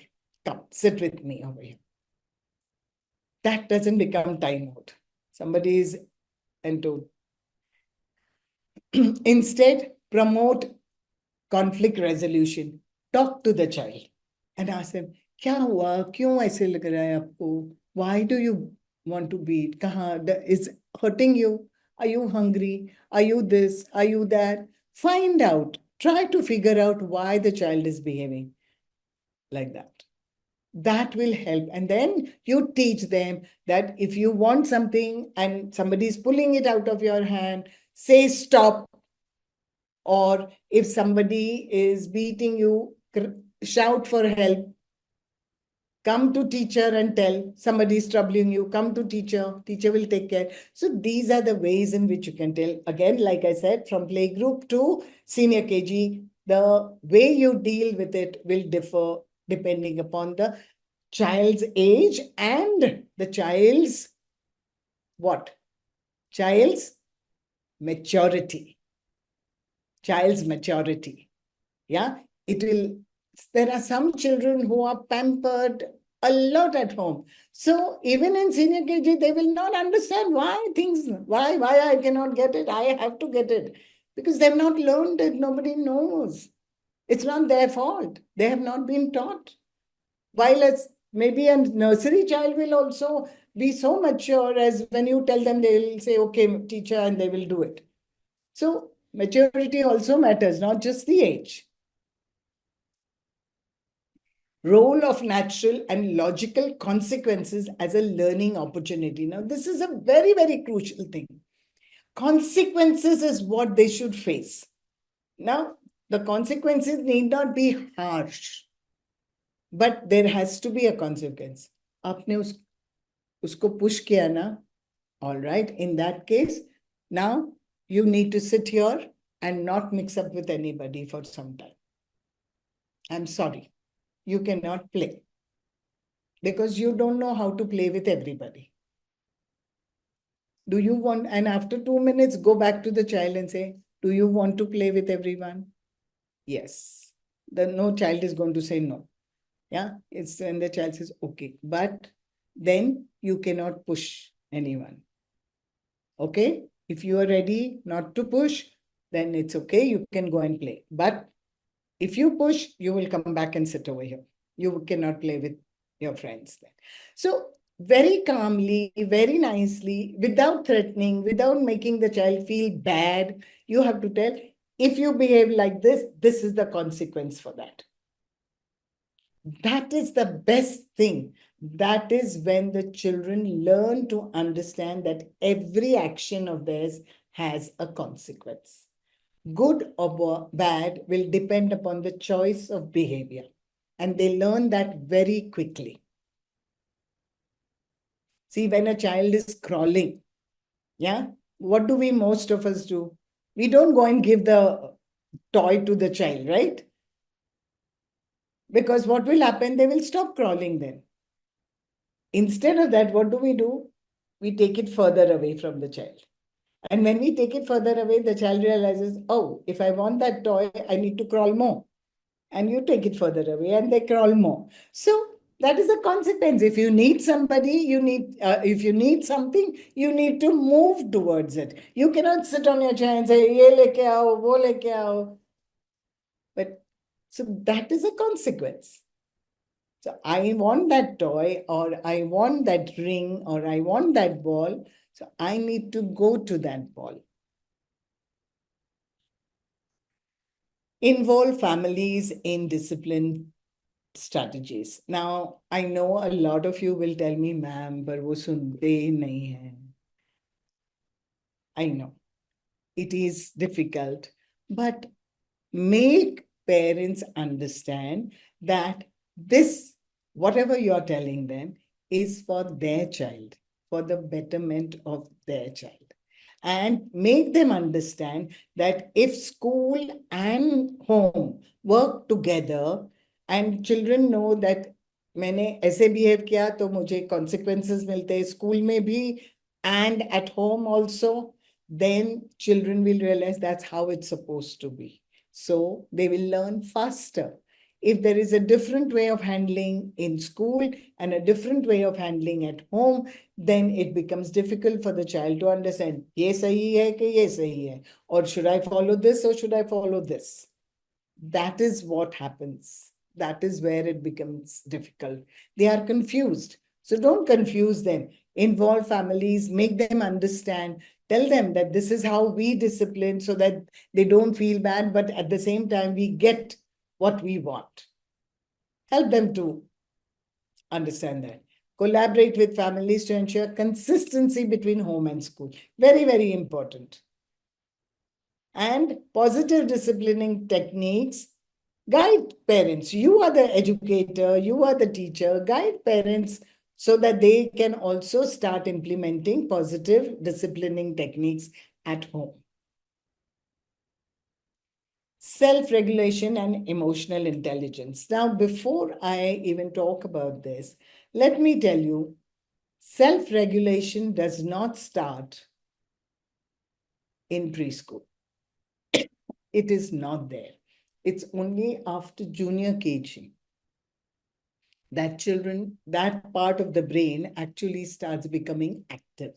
Come, sit with me over here. That doesn't become time out. Somebody is into. Instead, promote conflict resolution. Talk to the child and ask them, क्या हुआ? क्यों ऐसे लग रहा है आपको? Why do you want to beat? कहाँ is hurting you? Are you hungry? Are you this? Are you that? Find out. Try to figure out why the child is behaving like that. That will help. And then you teach them that if you want something and somebody is pulling it out of your hand, say stop. Or if somebody is beating you, shout for help. Come to teacher and tell somebody is troubling you. Come to teacher. Teacher will take care. So these are the ways in which you can tell. Again, like I said, from playgroup to senior KG, the way you deal with it will differ depending upon the child's age and the child's what? Child's maturity. Child's maturity. Yeah, it will. There are some children who are pampered a lot at home. So even in senior KG, they will not understand why I cannot get it. I have to get it because they've not learned it. Nobody knows. It's not their fault. They have not been taught. While as maybe a nursery child will also be so mature as when you tell them, they'll say, okay, teacher, and they will do it. So maturity also matters, not just the age. Role of natural and logical consequences as a learning opportunity. Now, this is a very, very crucial thing. Consequences is what they should face. Now, the consequences need not be harsh, but there has to be a consequence. आपने उसको push किया ना, all right, in that case, now you need to sit here and not mix up with anybody for some time. I'm sorry, you cannot play because you don't know how to play with everybody. Do you want, and after 2 minutes, go back to the child and say, do you want to play with everyone? Yes. Then no child is going to say no. Yeah, it's when the child says, okay, but then you cannot push anyone. Okay, if you are ready not to push, then it's okay, you can go and play. But if you push, you will come back and sit over here. You cannot play with your friends then. So very calmly, very nicely, without threatening, without making the child feel bad, you have to tell, if you behave like this, this is the consequence for that. That is the best thing. That is when the children learn to understand that every action of theirs has a consequence. Good or bad will depend upon the choice of behavior. And they learn that very quickly. See, when a child is crawling, yeah, what do we most of us do? We don't go and give the toy to the child, right? Because what will happen? They will stop crawling then. Instead of that, what do? We take it further away from the child. And when we take it further away, the child realizes, oh, if I want that toy, I need to crawl more. And you take it further away and they crawl more. So that is a consequence. If you need somebody, if you need something, you need to move towards it. You cannot sit on your chair and say, ye leke aao, wo leke aao. But so that is a consequence. So I want that toy, or I want that ring, or I want that ball. So I need to go to that ball. Involve families in discipline strategies. Now, I know a lot of you will tell me, ma'am, but wo sunte nahi hai. I know it is difficult, but make parents understand that this, whatever you're telling them, is for their child, for the betterment of their child. And make them understand that if school and home work together and children know that मैंने ऐसे behave किया तो मुझे consequences मिलते हैं school में भी and at home also, then children will realize that's how it's supposed to be. So they will learn faster. If there is a different way of handling in school and a different way of handling at home, then it becomes difficult for the child to understand, ye sahi hai ki ye sahi hai, or should I follow this or should I follow this? That is what happens. That is where it becomes difficult. They are confused. So don't confuse them. Involve families, make them understand, tell them that this is how we discipline so that they don't feel bad, but at the same time, we get what we want. Help them to understand that. Collaborate with families to ensure consistency between home and school. Very, very important. And positive disciplining techniques. Guide parents. You are the educator, you are the teacher. Guide parents so that they can also start implementing positive disciplining techniques at home. Self-regulation and emotional intelligence. Now, before I even talk about this, let me tell you, self-regulation does not start in preschool. It is not there. It's only after junior KG that children, that part of the brain actually starts becoming active,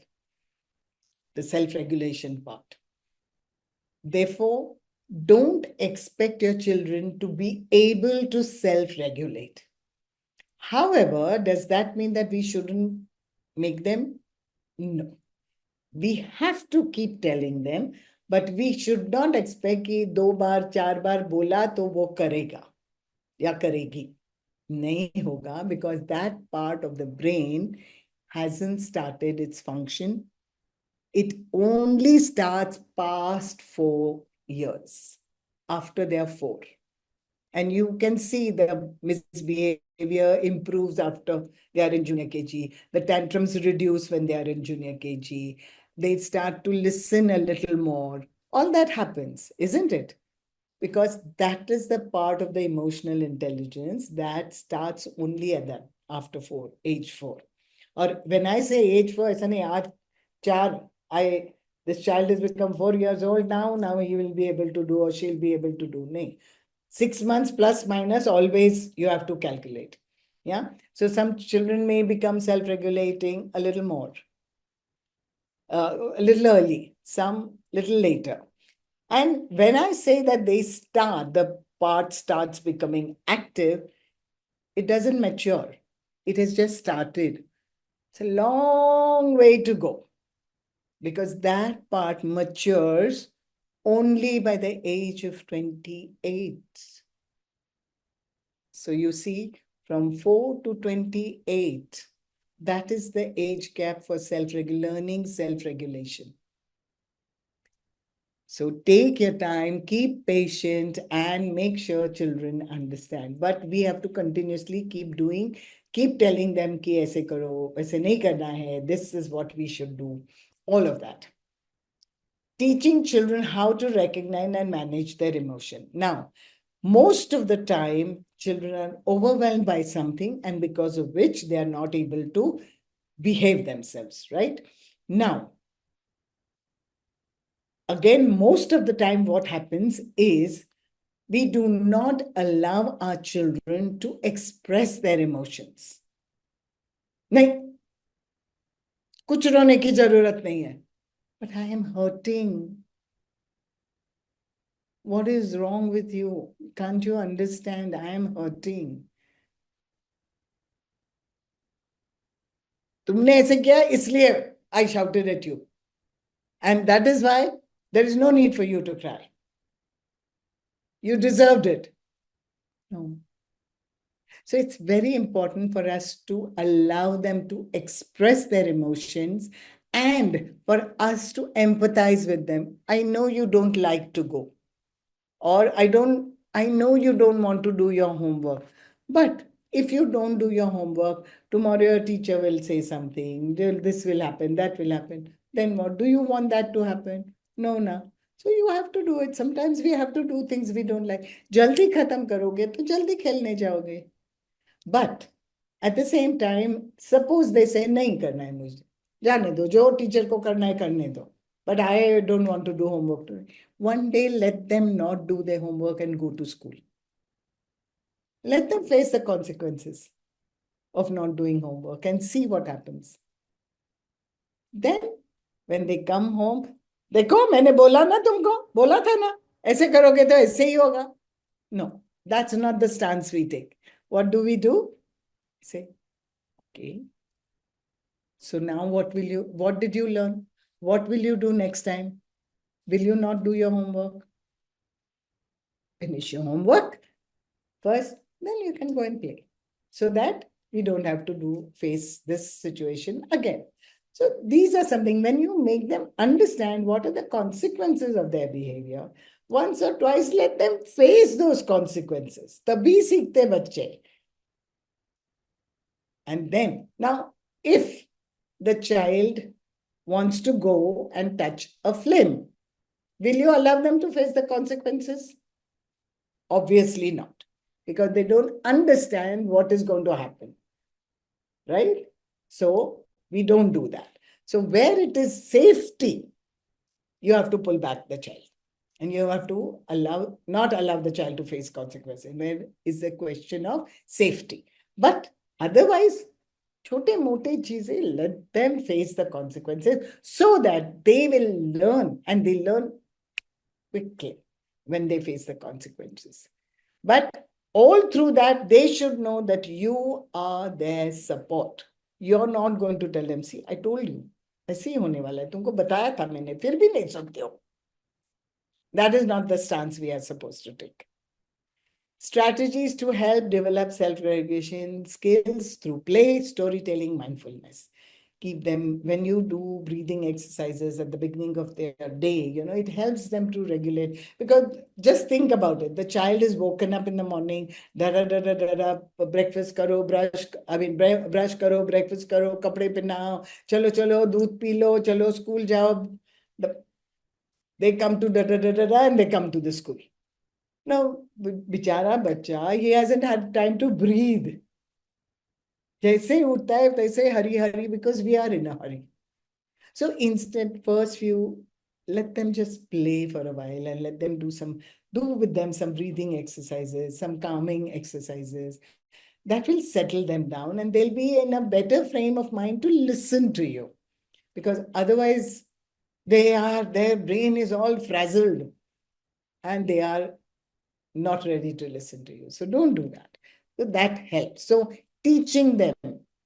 the self-regulation part. Therefore, don't expect your children to be able to self-regulate. However, does that mean that we shouldn't make them? No. We have to keep telling them, but we should not expect कि 2 बार 4 बार बोला तो वो करेगा या करेगी. नहीं होगा, because that part of the brain hasn't started its function. It only starts past 4 years, after they are 4. And you can see the misbehavior improves after they are in junior KG. The tantrums reduce when they are in junior KG. They start to listen a little more. All that happens, isn't it? Because that is the part of the emotional intelligence that starts only at that, after 4, age 4. Or when I say age 4, it's not 4, this child has become 4 years old now he will be able to do or she'll be able to do. No. 6 months plus minus, always you have to calculate. Yeah. So some children may become self-regulating a little more, a little early, some little later. And when I say that the part starts becoming active, it doesn't mature. It has just started. It's a long way to go, because that part matures only by the age of 28. So you see, from 4 to 28. That is the age gap for learning self-regulation. So take your time, keep patient, and make sure children understand. But we have to continuously keep telling them ki aise karo, aise nahi karna hai, this is what we should do. All of that. Teaching children how to recognize and manage their emotion. Now, most of the time, children are overwhelmed by something, and because of which they are not able to behave themselves, right? Now, again, most of the time, what happens is we do not allow our children to express their emotions. नहीं, कुछ रोने की जरूरत नहीं है. But I am hurting. What is wrong with you? Can't you understand? I am hurting. तुमने ऐसे किया इसलिए I shouted at you. And that is why there is no need for you to cry. You deserved it. No. So it's very important for us to allow them to express their emotions and for us to empathize with them. I know you don't like to go. Or I know you don't want to do your homework. But if you don't do your homework, tomorrow your teacher will say something, this will happen, that will happen. Then what? Do you want that to happen? No, no. So you have to do it. Sometimes we have to do things we don't like. Jaldi khatam karoge, to jaldi khelne jaoge. But at the same time, suppose they say, nahi karna hai mujhe. Jaane do, jo teacher ko karna hai karne do. But I don't want to do homework today. One day, let them not do their homework and go to school. Let them face the consequences of not doing homework and see what happens. Then, when they come home, देखो मैंने बोला ना तुमको, बोला था ना, ऐसे करोगे तो ऐसे ही होगा. No, that's not the stance we take. What do? Say, okay. So now what did you learn? What will you do next time? Will you not do your homework? Finish your homework first, then you can go and play. So that we don't have to face this situation again. So these are something, when you make them understand what are the consequences of their behavior, once or twice, let them face those consequences. Tabhi seekhte bacche. And then, now, if the child wants to go and touch a flame, will you allow them to face the consequences? Obviously not, because they don't understand what is going to happen, right? So we don't do that. So where it is safety, you have to pull back the child. And you have to not allow the child to face consequences. Where is the question of safety. But otherwise, छोटे-मोटे चीजें, let them face the consequences so that they will learn, and they learn quickly when they face the consequences. But all through that, they should know that you are their support. You're not going to tell them, see, I told you, ऐसे ही होने वाला है, तुमको बताया था मैंने, फिर भी नहीं सुनते हो. That is not the stance we are supposed to take. Strategies to help develop self-regulation skills through play, storytelling, mindfulness. Keep them, when you do breathing exercises at the beginning of their day, it helps them to regulate. Because just think about it. The child is woken up in the morning, breakfast karo, brush karo, breakfast karo, kapde pehnaao, chalo, doodh pee lo, chalo, school jao. They come to and they come to the school. Now, bichara bacha, he hasn't had time to breathe. Jaise uthta hai, taise hurry, because we are in a hurry. So instead, first few, let them just play for a while and let them do with them some breathing exercises, some calming exercises. That will settle them down and they'll be in a better frame of mind to listen to you. Because otherwise, their brain is all frazzled and they are not ready to listen to you. So don't do that. So that helps. So teaching them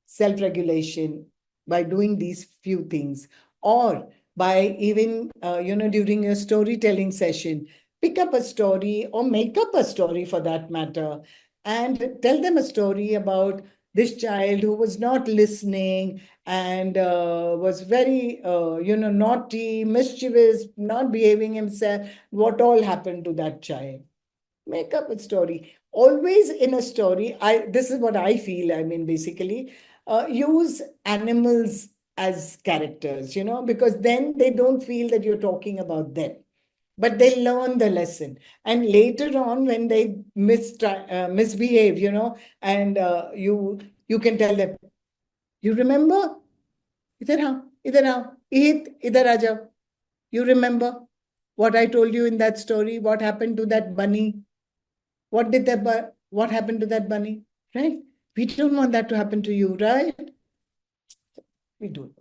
self-regulation by doing these few things, or by even, during a storytelling session, pick up a story or make up a story for that matter. and tell them a story about this child who was not listening and was very, naughty, mischievous, not behaving himself. What all happened to that child? Make up a story. Always in a story, this is what I feel. I mean, basically, use animals as characters, because then they don't feel that you're talking about them, but they learn the lesson. And later on, when they misbehave, and you can tell them, you remember? Idhar aao, idhar aa jao. You remember what I told you in that story? What happened to that bunny? What happened to that bunny? Right? We don't want that to happen to you, right? We don't.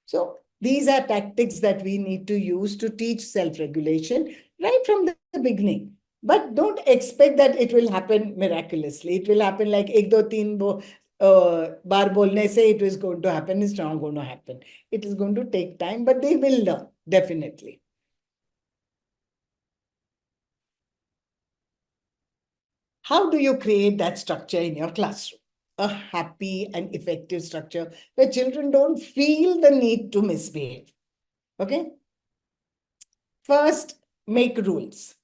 So these are tactics that we need to use to teach self-regulation right from the beginning. But don't expect that it will happen miraculously. It will happen like ek do teen bar bolne se it is going to happen. It's not going to happen. It is going to take time, but they will learn, definitely. How do you create that structure in your classroom? A happy and effective structure where children don't feel the need to misbehave. Okay? First, make rules.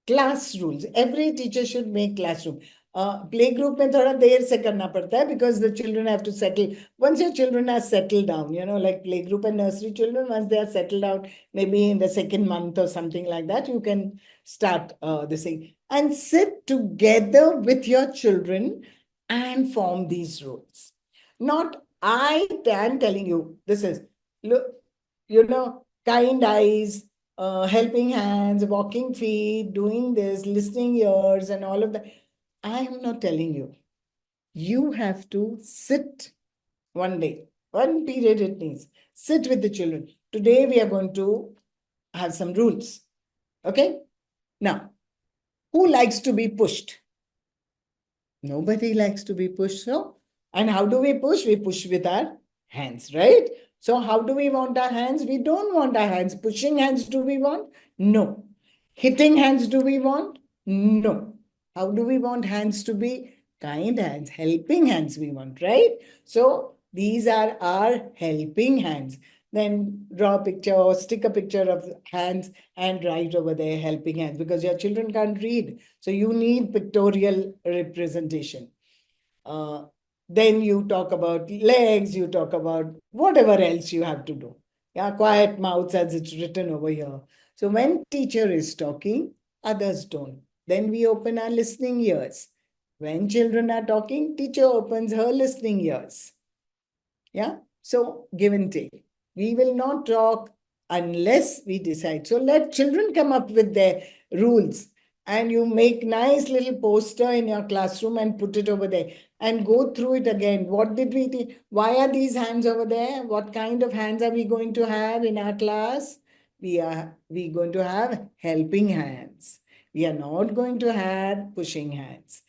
Class rules. Every teacher should make classroom. Play group में थोड़ा देर से करना पड़ता है because the children have to settle. Once your children are settled down, like play group and nursery children, once they are settled out, maybe in the second month or something like that, you can start this thing. And sit together with your children and form these rules. Not I am telling you, this is, look, kind eyes, helping hands, walking feet, doing this, listening ears, and all of that. I am not telling you. You have to sit one day, one period it needs. Sit with the children. Today we are going to have some rules. Okay? Now, who likes to be pushed? Nobody likes to be pushed. So, and how do we push? We push with our hands, right? So how do we want our hands? We don't want our hands. Pushing hands do we want? No. Hitting hands do we want? No. How do we want hands to be? Kind hands, helping hands we want, right? So these are our helping hands. Then draw a picture or stick a picture of hands and write over there helping hands because your children can't read. So you need pictorial representation. Then you talk about legs, you talk about whatever else you have to do. Yeah, quiet mouths as it's written over here. So when teacher is talking, others don't. Then we open our listening ears. When children are talking, teacher opens her listening ears. Yeah, so give and take. We will not talk unless we decide. So let children come up with their rules and you make nice little poster in your classroom and put it over there and go through it again. What did we do? Why are these hands over there? What kind of hands are we going to have in our class? We going to have helping hands. We are not going to have pushing hands.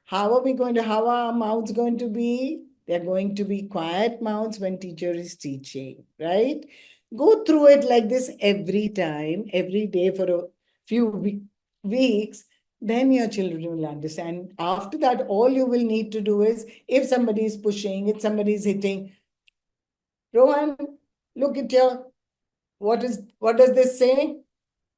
How are our mouths going to be? They're going to be quiet mouths when teacher is teaching, right? Go through it like this every time, every day for a few weeks, then your children will understand. After that, all you will need to do is, if somebody is pushing, if somebody is hitting, Rohan, look at your, what does this say?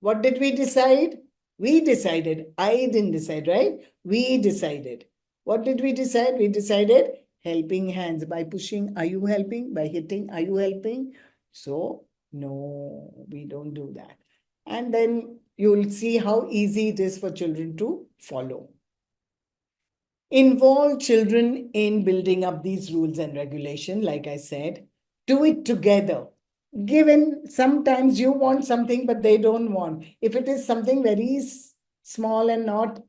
What did we decide? We decided. I didn't decide, right? We decided. What did we decide? We decided helping hands. By pushing, are you helping? By hitting, are you helping? So, no, we don't do that. And then you'll see how easy it is for children to follow. Involve children in building up these rules and regulation, like I said. Do it together. Given sometimes you want something, but they don't want. If it is something very small and not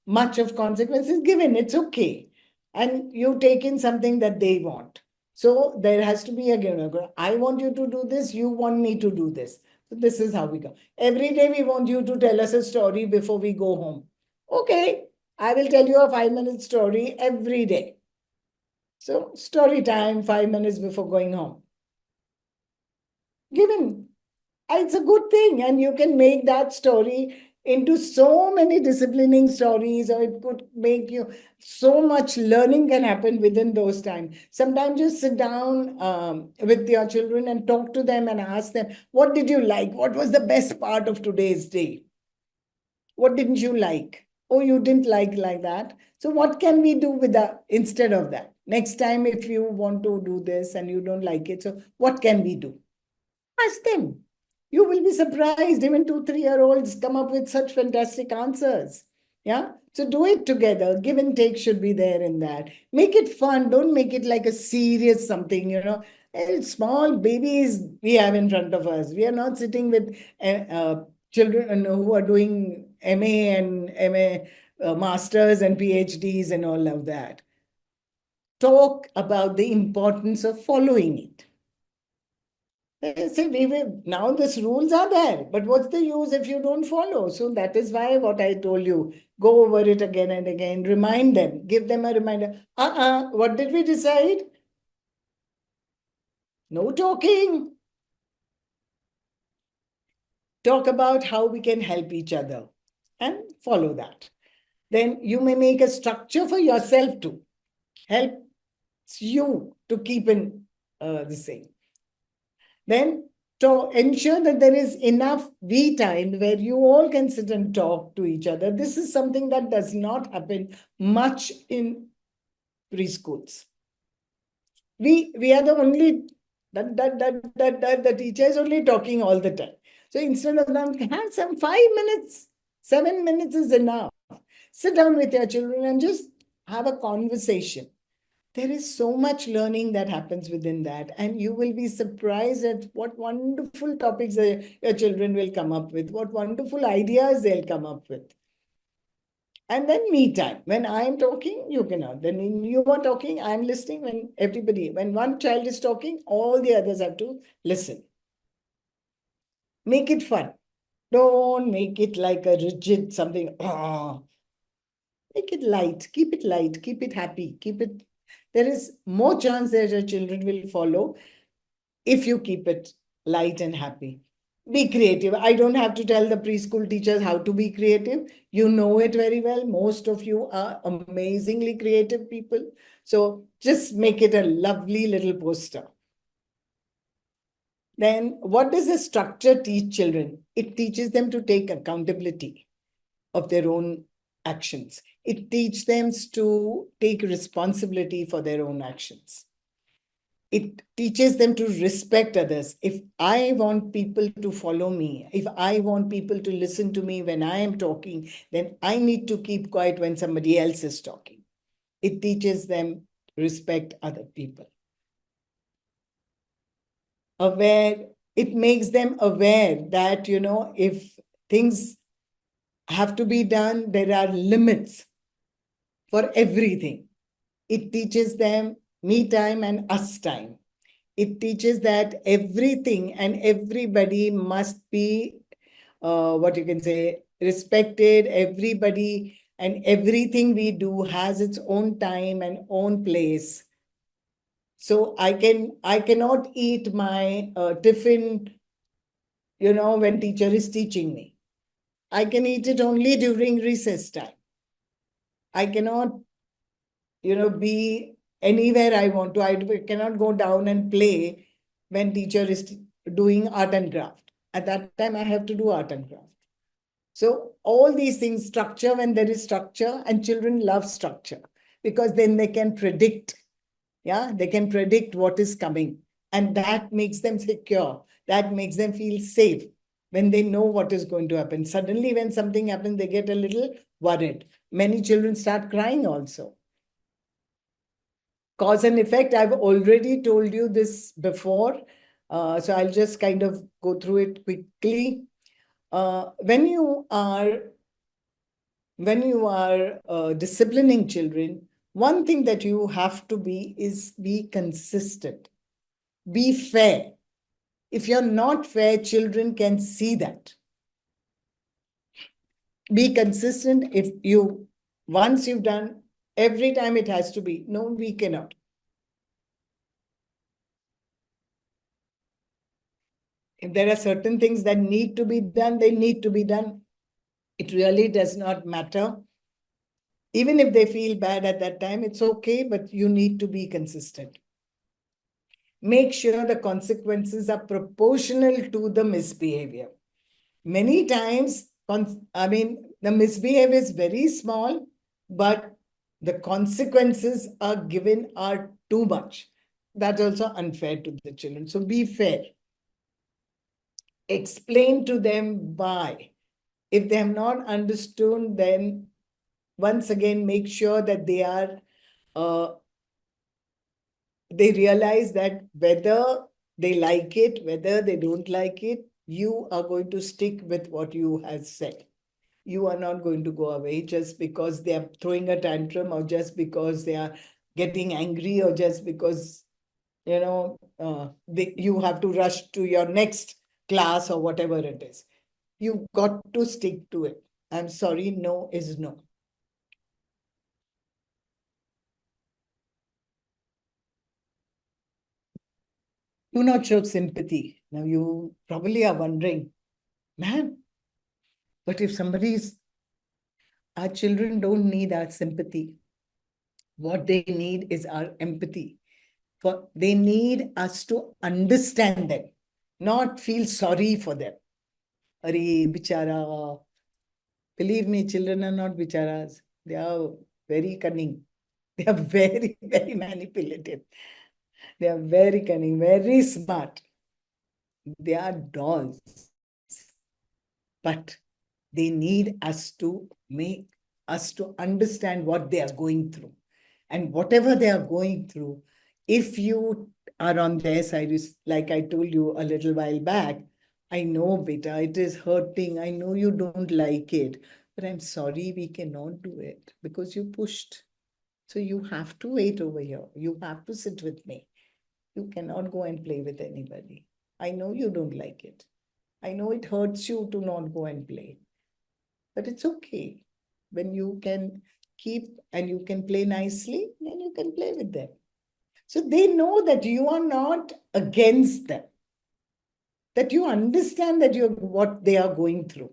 much of consequences given, it's okay. And you take in something that they want. So there has to be a give and go. I want you to do this. You want me to do this. So this is how we go. Every day we want you to tell us a story before we go home. Okay, I will tell you a 5-minute story every day. So story time, 5 minutes before going home. Given, it's a good thing. And you can make that story into so many disciplining stories, or it could make you so much learning can happen within those times. Sometimes just sit down with your children and talk to them and ask them, what did you like? What was the best part of today's day? What didn't you like? Oh, you didn't like that. So what can we do with that instead of that? Next time, if you want to do this and you don't like it, so what can we do? Ask them. You will be surprised. Even 2, 3-year-olds come up with such fantastic answers. Yeah. So do it together. Give and take should be there in that. Make it fun. Don't make it like a serious something, Small babies we have in front of us. We are not sitting with children who are doing MA and MA masters and PhDs and all of that. Talk about the importance of following it. They say now these rules are there, but what's the use if you don't follow? So that is why what I told you, go over it again and again, remind them, give them a reminder. What did we decide? No talking. Talk about how we can help each other and follow that. Then you may make a structure for yourself to help you to keep in the same. Then to ensure that there is enough we time where you all can sit and talk to each other. This is something that does not happen much in preschools. We are the only the teacher is only talking all the time. So instead of them, have some 5 minutes, 7 minutes is enough. Sit down with your children and just have a conversation. There is so much learning that happens within that, and you will be surprised at what wonderful topics your children will come up with, what wonderful ideas they'll come up with. And then me time. When I'm talking, you cannot. Then when you are talking, I'm listening. When one child is talking, all the others have to listen. Make it fun. Don't make it like a rigid something. Make it light. Keep it happy. There is more chance that your children will follow if you keep it light and happy. Be creative. I don't have to tell the preschool teachers how to be creative. You know it very well. Most of you are amazingly creative people. So just make it a lovely little poster. Then what does the structure teach children? It teaches them to take accountability of their own actions. It teaches them to take responsibility for their own actions. It teaches them to respect others. If I want people to follow me, if I want people to listen to me when I am talking, then I need to keep quiet when somebody else is talking. It teaches them to respect other people. It makes them aware that, if things have to be done, there are limits for everything. It teaches them me time and us time. It teaches that everything and everybody must be, respected. Everybody and everything we do has its own time and own place. So I cannot eat my tiffin, when teacher is teaching me. I can eat it only during recess time. I cannot, be anywhere I want to. I cannot go down and play when teacher is doing art and craft. At that time, I have to do art and craft. So all these things, structure, when there is structure, and children love structure because then they can predict. Yeah, they can predict what is coming. And that makes them secure. That makes them feel safe when they know what is going to happen. Suddenly, when something happens, they get a little worried. Many children start crying also. Cause and effect, I've already told you this before. So I'll just kind of go through it quickly. When you are disciplining children, one thing that you have to be consistent, be fair. If you're not fair, children can see that. Be consistent. Once you've done, every time it has to be. No, we cannot. If there are certain things that need to be done, they need to be done. It really does not matter. Even if they feel bad at that time, it's okay, but you need to be consistent. Make sure the consequences are proportional to the misbehavior. Many times, the misbehavior is very small, but the consequences are given are too much. That's also unfair to the children. So be fair. Explain to them why. If they have not understood, then once again, make sure that they realize that whether they like it, whether they don't like it, you are going to stick with what you have said. You are not going to go away just because they are throwing a tantrum, or just because they are getting angry, or just because, you have to rush to your next class or whatever it is. You've got to stick to it. I'm sorry, no is no. Do not show sympathy. Now you probably are wondering, man, but if our children don't need our sympathy. What they need is our empathy. They need us to understand them, not feel sorry for them. Are bichara. Believe me, children are not bicharas. They are very cunning. They are very, very manipulative. They are very cunning, very smart. They are dolls. But they need us to make us to understand what they are going through. And whatever they are going through, if you are on their side, like I told you a little while back, I know, beta, it is hurting. I know you don't like it, but I'm sorry, we cannot do it because you pushed. So you have to wait over here. You have to sit with me. You cannot go and play with anybody. I know you don't like it. I know it hurts you to not go and play, but it's okay. When you can keep and you can play nicely, then you can play with them. So they know that you are not against them, that you understand that what they are going through.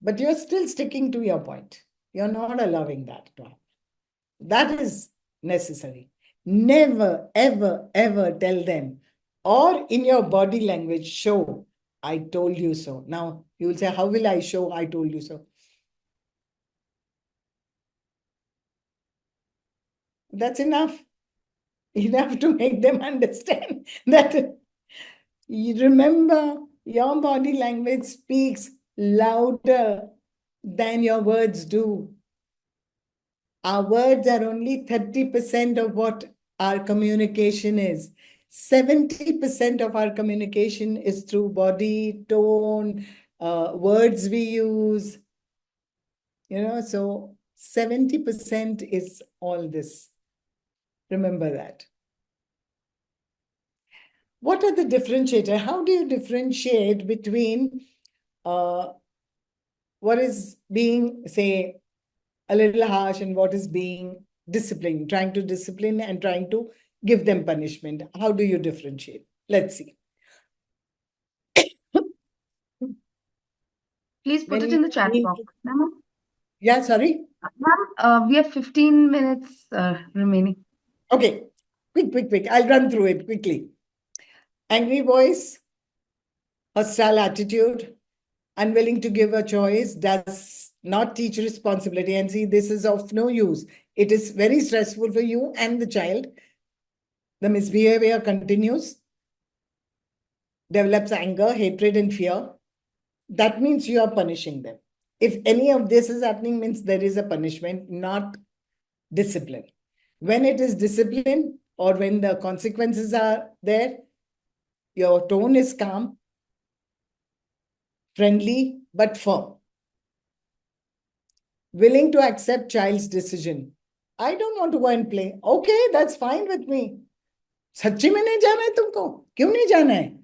But you're still sticking to your point. You're not allowing that to happen. That is necessary. Never, ever, ever tell them, or in your body language, show, I told you so. Now, you will say, how will I show I told you so? That's enough. Enough to make them understand that you remember your body language speaks louder than your words do. Our words are only 30% of what our communication is. 70% of our communication is through body, tone, words we use. So 70% is all this. Remember that. What are the differentiators? How do you differentiate between what is being, say, a little harsh and what is being disciplined, trying to discipline and trying to give them punishment? How do you differentiate? Let's see. Please put it in the chat box. Yeah, sorry? We have 15 minutes remaining. Okay, quick. I'll run through it quickly. Angry voice, hostile attitude, unwilling to give a choice, does not teach responsibility. And see, this is of no use. It is very stressful for you and the child. The misbehavior continues, develops anger, hatred, and fear. That means you are punishing them. If any of this is happening, means there is a punishment, not discipline. When it is discipline or when the consequences are there, your tone is calm, friendly, but firm. Willing to accept child's decision. I don't want to go and play. Okay, that's fine with me. सच्ची में नहीं जाना है तुमको? क्यों नहीं जाना है?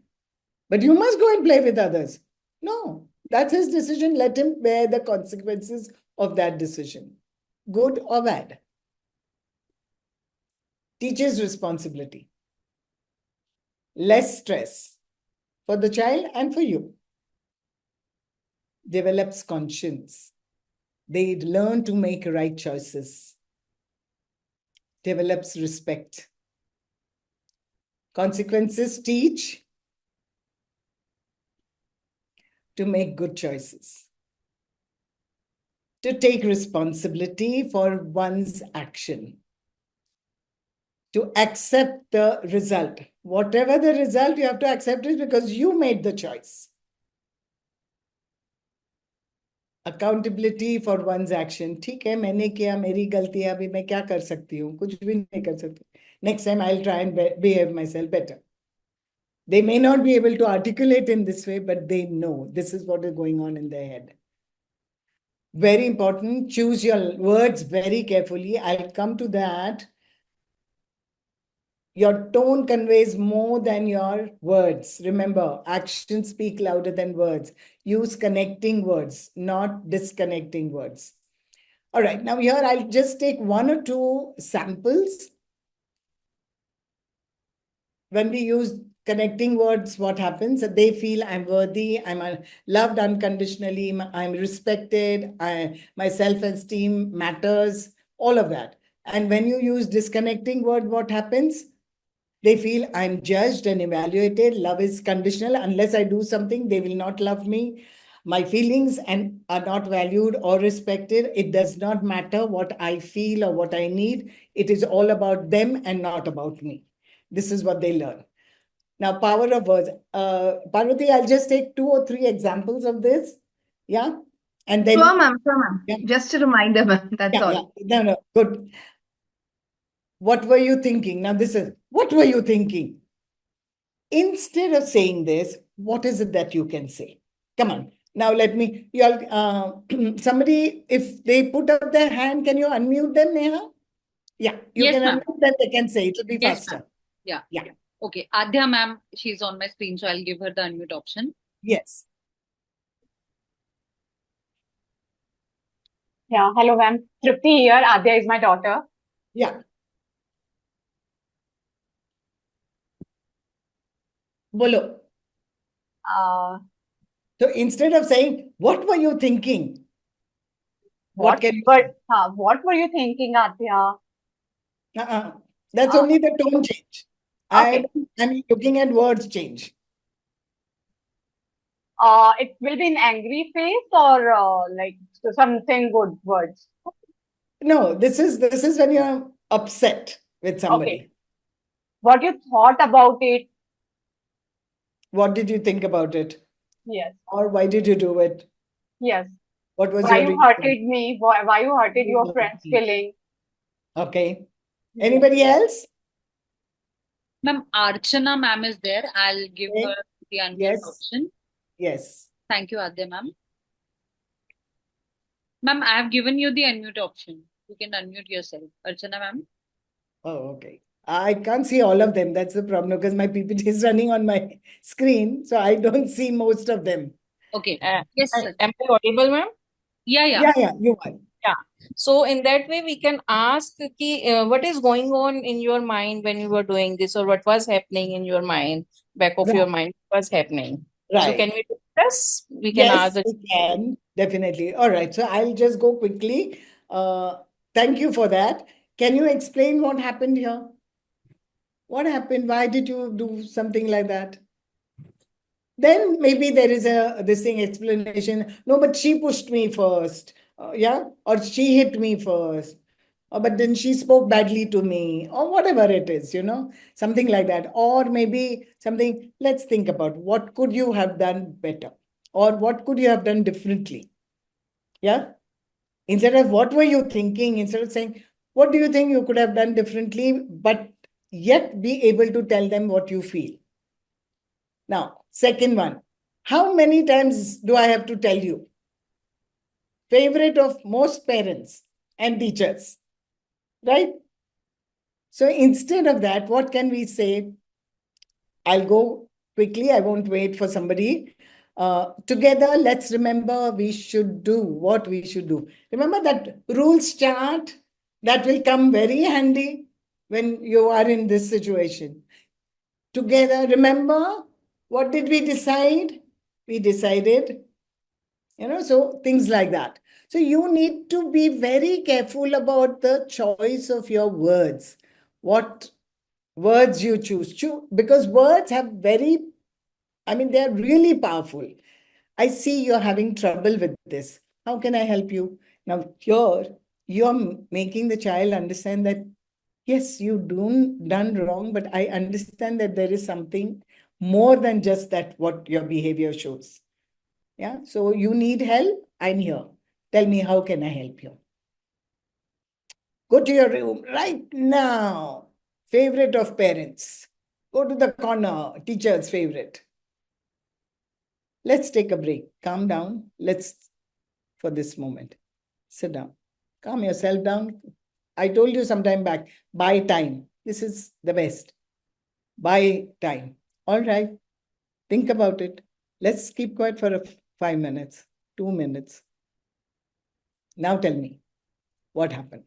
But you must go and play with others. No, that's his decision. Let him bear the consequences of that decision, good or bad. Teaches responsibility. Less stress for the child and for you. develops conscience. They learn to make right choices. Develops respect. Consequences teach to make good choices. To take responsibility for one's action. To accept the result. Whatever the result, you have to accept it because you made the choice. Accountability for one's action. ठीक है, मैंने किया, मेरी गलती है, अभी मैं क्या कर सकती हूँ? कुछ भी नहीं कर सकती. Next time I'll try and behave myself better. They may not be able to articulate in this way, but they know this is what is going on in their head. Very important. Choose your words very carefully. I'll come to that. Your tone conveys more than your words. Remember, actions speak louder than words. Use connecting words, not disconnecting words. All right, now here I'll just take one or two samples. When we use connecting words, what happens? They feel I'm worthy, I'm loved unconditionally, I'm respected, my self-esteem matters, all of that. And when you use disconnecting word, what happens? They feel I'm judged and evaluated. Love is conditional. Unless I do something, they will not love me. My feelings are not valued or respected. It does not matter what I feel or what I need. It is all about them and not about me. This is what they learn. Now, power of words. Parvati, I'll just take 2 or 3 examples of this. Yeah. And then. Sure, ma'am. Sure, ma'am. Yeah. Just a reminder, ma'am. That's all. Yeah. No, good. What were you thinking? Now, this is what were you thinking? Instead of saying this, what is it that you can say? Come on. Now, let me, you all, somebody, if they put up their hand, can you unmute them, Neha? Yeah, you Yes, can ma'am. unmute them, they can say, it will be Yes, faster. ma'am. Yeah. Yeah. Okay. Adya ma'am, she's on my screen, so I'll give her the unmute option. Yes. Yeah, hello ma'am. Tripti here. Adya is my daughter. Yeah. Bolo. So instead of saying, what were you thinking? What can you say? What were you thinking, Adya? That's only the tone change. Okay. I'm looking at words change. It will be in angry face or like something good words. No, this is when you're upset with somebody. Okay. What you thought about it? What did you think about it? Yes. Or why did you do it? Yes. What was Why your you reason? hurted me? Why you hurted your friend's feeling? Okay. Anybody else? Ma'am, Archana ma'am is there. I'll give Okay. her the unmute Yes. option. Yes. Thank you, Adya ma'am. Ma'am, I have given you the unmute option. You can unmute yourself. Archana ma'am. Oh, okay. I can't see all of them. That's the problem because my PPT is running on my screen. So I don't see most of them. Okay. Yes, sir. Am I audible, ma'am? Yeah. Yeah, you are. Yeah. So in that way, we can ask what is going on in your mind when you were doing this, or what was happening in your mind, back of your mind, what was happening. So Right. can we discuss? We can Yes, ask. we can. Definitely. All right. So I'll just go quickly. Thank you for that. Can you explain what happened here? What happened? Why did you do something like that? Then maybe there is this thing explanation. No, but she pushed me first. Yeah. Or she hit me first. But then she spoke badly to me, or whatever it is, something like that. Or maybe something, let's think about what could you have done better? Or what could you have done differently? Yeah. Instead of what were you thinking, instead of saying, what do you think you could have done differently, but yet be able to tell them what you feel. Now, second one, how many times do I have to tell you? Favorite of most parents and teachers, right? So instead of that, what can we say? I'll go quickly. I won't wait for somebody. Together, let's remember we should do what we should do. Remember that rules chart? That will come very handy when you are in this situation. Together, remember, what did we decide? We decided So things like that. So you need to be very careful about the choice of your words. What words you choose. Because words have they're really powerful. I see you're having trouble with this. How can I help you? Now, you're making the child understand that, yes, you done wrong, but I understand that there is something more than just that what your behavior shows. Yeah. So you need help. I'm here. Tell me, how can I help you? Go to your room right now. Favorite of parents. Go to the corner. Teacher's favorite. Let's take a break. Calm down. For this moment. Sit down. Calm yourself down. I told you some time back, buy time. This is the best. Buy time. All right. Think about it. Let's keep quiet for 5 minutes, 2 minutes. Now tell me, what happened?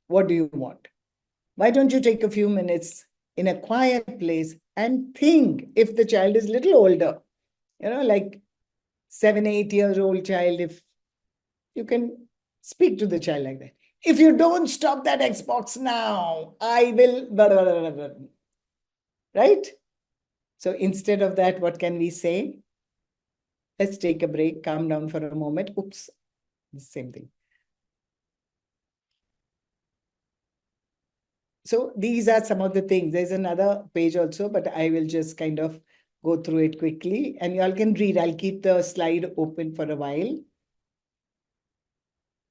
What do you want? Why don't you take a few minutes in a quiet place and think? If the child is little older, like 7, 8 years old child, if you can speak to the child like that. If you don't stop that Xbox now, I will, blah, blah, blah, blah, blah. Right? So instead of that, what can we say? Let's take a break, calm down for a moment. Oops, the same thing. So these are some of the things. There's another page also, but I will just kind of go through it quickly and you all can read. I'll keep the slide open for a while.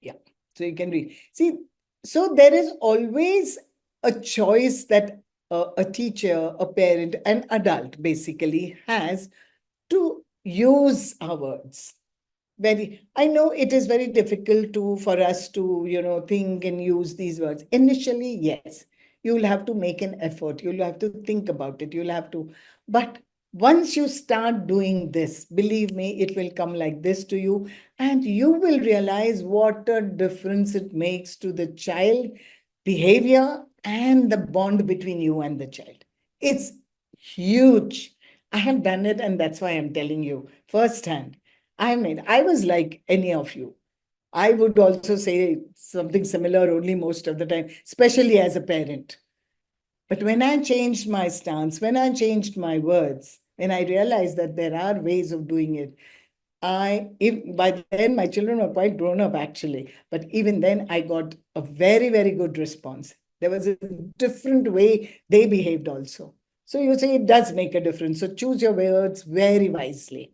Yeah, so you can read. See, so there is always a choice that a teacher, a parent, an adult basically has to use our words. I know it is very difficult for us to, think and use these words. Initially, yes, you'll have to make an effort. You'll have to think about it. But once you start doing this, believe me, it will come like this to you, and you will realize what a difference it makes to the child behavior and the bond between you and the child. It's huge. I have done it, and that's why I'm telling you firsthand. I was like any of you. I would also say something similar only most of the time, especially as a parent. But when I changed my stance, when I changed my words, when I realized that there are ways of doing it, by then my children were quite grown up actually, but even then I got a very, very good response. There was a different way they behaved also. So you say it does make a difference. So choose your words very wisely.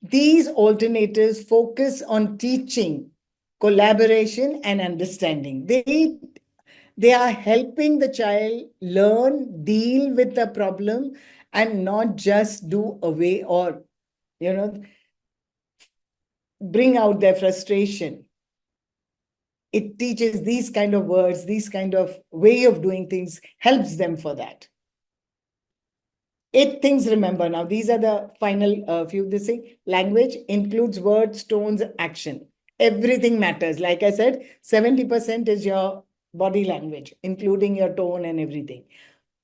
These alternatives focus on teaching, collaboration, and understanding. They are helping the child learn, deal with the problem, and not just do away or, bring out their frustration. It teaches these kind of words, these kind of way of doing things, helps them for that. 8 things remember. Now, these are the final few. This thing, language includes words, tones, action. Everything matters. Like I said, 70% is your body language, including your tone and everything.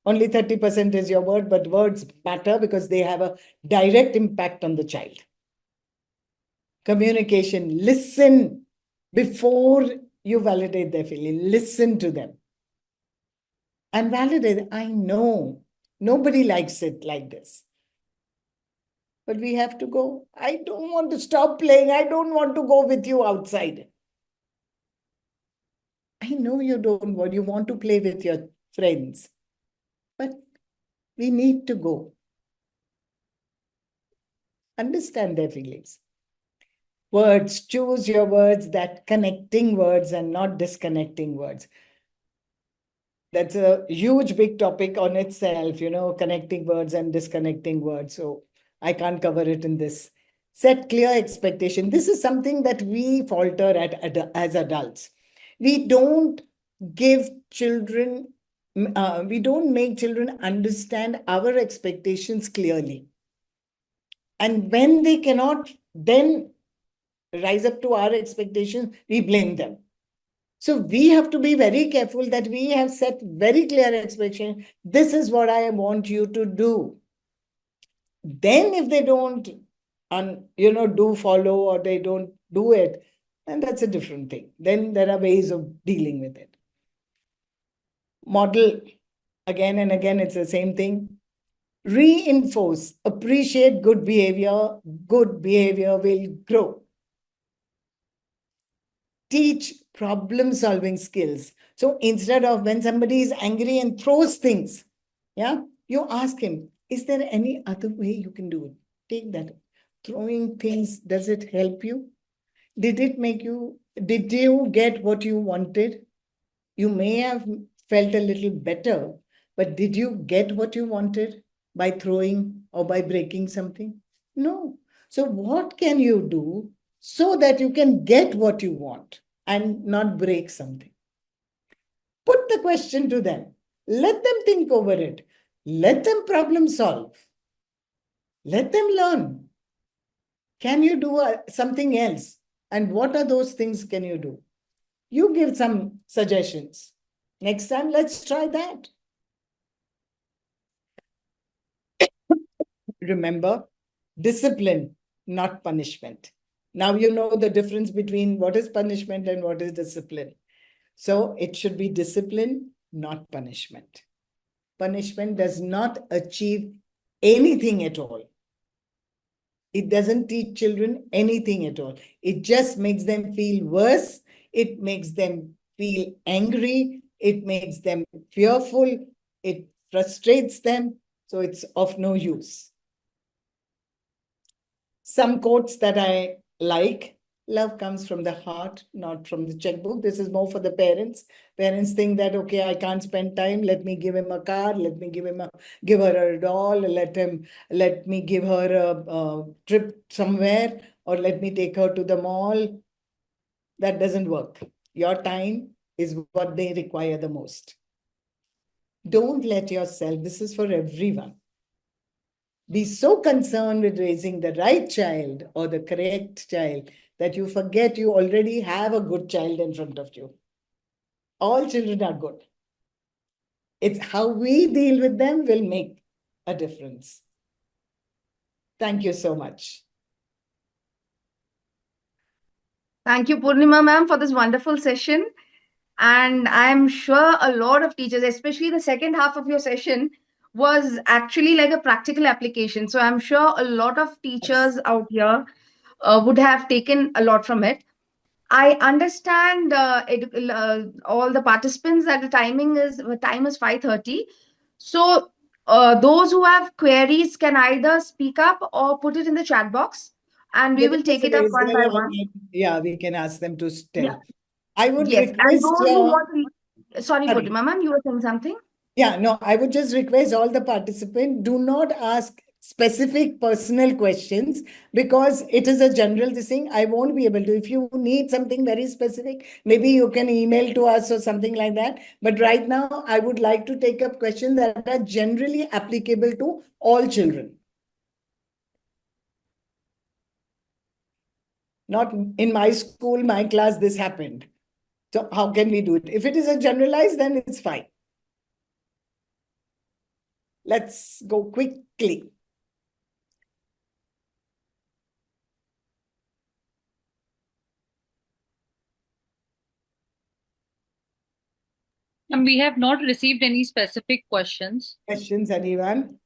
Only 30% is your word, but words matter because they have a direct impact on the child. Communication, listen before you validate their feeling. Listen to them. And validate. I know nobody likes it like this. But we have to go. I don't want to stop playing. I don't want to go with you outside. I know you don't want. You want to play with your friends. But we need to go. Understand their feelings. Words. Choose your words, that connecting words and not disconnecting words. That's a huge, big topic on itself, connecting words and disconnecting words. So I can't cover it in this. Set clear expectation. This is something that we falter at as adults. We don't give children, we don't make children understand our expectations clearly. And when they cannot then rise up to our expectations, we blame them. So we have to be very careful that we have set very clear expectations. This is what I want you to do. Then if they don't, do follow, or they don't do it, then that's a different thing. Then there are ways of dealing with it. Model, again and again, it's the same thing. Reinforce, appreciate good behavior. Good behavior will grow. Teach problem solving skills. So instead of when somebody is angry and throws things, you ask him, is there any other way you can do it? Take that. Throwing things, does it help you? Did you get what you wanted? You may have felt a little better, but did you get what you wanted by throwing or by breaking something? No. So what can you do so that you can get what you want and not break something? Put the question to them. Let them think over it. Let them problem solve. Let them learn. Can you do something else? And what are those things can you do? You give some suggestions. Next time, let's try that. Remember, discipline, not punishment. Now you know the difference between what is punishment and what is discipline. So it should be discipline, not punishment. Punishment does not achieve anything at all. It doesn't teach children anything at all. It just makes them feel worse. It makes them feel angry. It makes them fearful. It frustrates them. So it's of no use. Some quotes that I like: love comes from the heart, not from the checkbook. This is more for the parents. Parents think that, okay, I can't spend time. Let me give him a car. Let me give her a doll. Let me give her a trip somewhere, or let me take her to the mall. That doesn't work. Your time is what they require the most. Don't let yourself, this is for everyone, be so concerned with raising the right child or the correct child that you forget you already have a good child in front of you. All children are good. It's how we deal with them will make a difference. Thank you so much. Thank you, Purnima ma'am, for this wonderful session. And I'm sure a lot of teachers, especially the second half of your session, was actually like a practical application. So I'm sure a lot of teachers out here would have taken a lot from it. I understand all the participants that the time is 5:30. So those who have queries can either speak up or put it in the chat box, and we They will can take just it up raise one by their one. hand. Yeah, we can ask them to tell. Yeah. I would Yes, and request. those who want to, sorry, Sorry. Purnima ma'am, you were saying something? Yeah, no, I would just request all the participants, do not ask specific personal questions, because it is a general thing. I won't be able to. If you need something very specific, maybe you can email to us or something like that. But right now, I would like to take up questions that are generally applicable to all children. Not in my school, my class, this happened. So how can we do it? If it is a generalized, then it's fine. Let's go quickly. And we have not received any specific questions. Questions, anyone?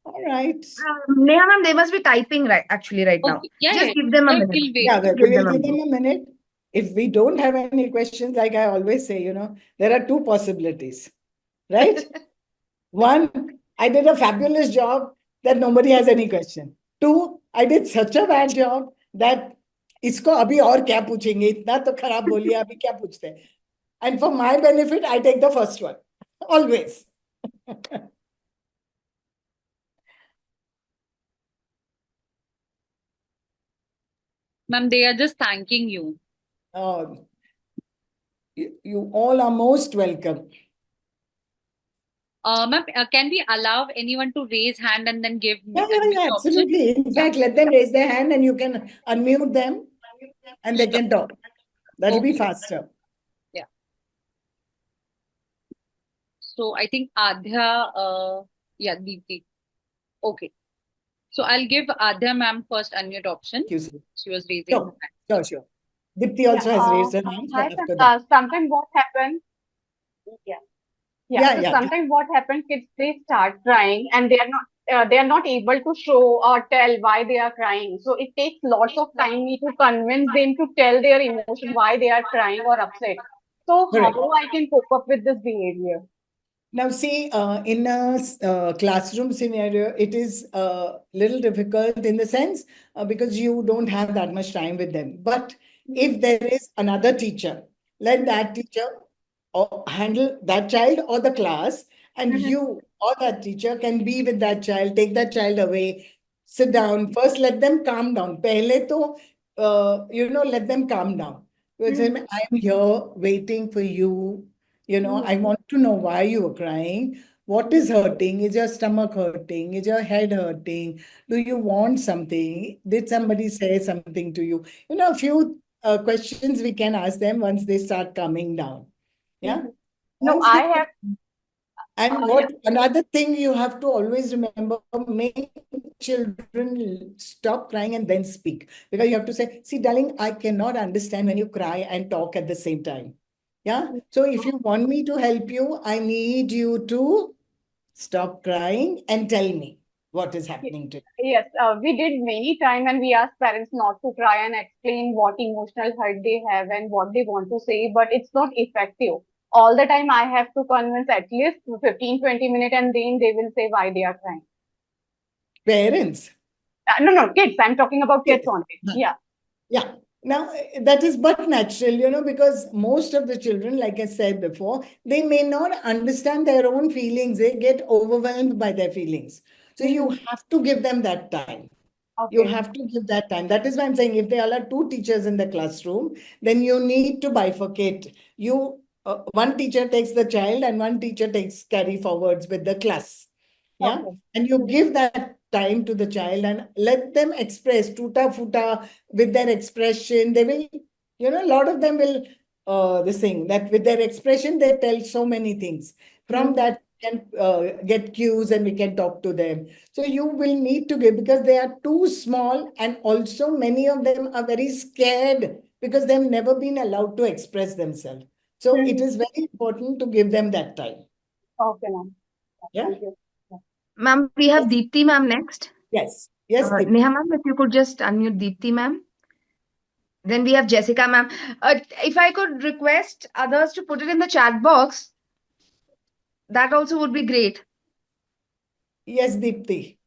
All right. Neha ma'am, they must be typing right now. Okay. Yeah, Just yeah. give them a We'll minute. wait. Yeah, Just we give them will a give them minute. a minute. If we don't have any questions, like I always say, there are two possibilities, right? One, I did a fabulous job that nobody has any question. Two, I did such a bad job that इसको अभी और क्या पूछेंगे, इतना तो खराब बोलिए, अभी क्या पूछते हैं? And for my benefit, I take the first one, always. Ma'am, they are just thanking you. Oh, you all are most welcome. Ma'am, can we allow anyone to raise hand and then give me Yeah, absolutely. In fact, let them raise their hand and you can unmute them and they can talk. That'll be faster. Yeah. So I think Adhya, yeah, Deepti. Okay. So I'll give Adya ma'am first unmute option. You see. She was raising her Sure, hand. sure. Dipti also has raised her hand. So Hi, after that. sometimes what happens, so Yeah. sometimes what happens, kids they start crying and they are not able to show or tell why they are crying. So it takes lots of time me to convince them to tell their emotion why they are crying or upset. So Correct. how I can cope up with this behavior? Now, see, in a classroom scenario, it is a little difficult in the sense because you don't have that much time with them. But if there is another teacher, let that teacher or handle that child or the class, and you or that teacher can be with that child, take that child away, sit down. First, let them calm down. Pehle to, let them calm down. You say, I'm here waiting for you. I want to know why you are crying. What is hurting? Is your stomach hurting? Is your head hurting? Do you want something? Did somebody say something to you? A few questions we can ask them once they start calming down. Yeah. No, Once I they have. and what another thing you have to always remember, make children stop crying and then speak. Because you have to say, see, darling, I cannot understand when you cry and talk at the same time. Yeah. So if you want me to help you, I need you to stop crying and tell me what is happening to you. Yes, we did many times and we asked parents not to cry and explain what emotional hurt they have and what they want to say, but it's not effective. All the time I have to convince at least 15-20 minutes and then they will say why they are crying. Parents. No, kids. I'm talking about kids Yes. only. Yeah. Yeah. Now, that is but natural, because most of the children, like I said before, they may not understand their own feelings. They get overwhelmed by their feelings. So you have to give them that time. You Okay. have to give that time. That is why I'm saying if there are two teachers in the classroom, then you need to bifurcate. One teacher takes the child and one teacher takes carry forwards with the class. Yeah. Okay. And you give that time to the child and let them express tuta futa with their expression. They will, a lot of them will this thing that with their expression, they tell so many things. From that, can get cues and we can talk to them. So you will need to give because they are too small and also many of them are very scared because they've never been allowed to express themselves. So it is very important to give them that time. Okay, ma'am. Yeah. Thank you. Ma'am, we have Deepti ma'am next. Yes. Yes, Deepti. Neha ma'am, if you could just unmute Deepti ma'am. Then we have Jessica ma'am. If I could request others to put it in the chat box, that also would be great. Yes, Deepti.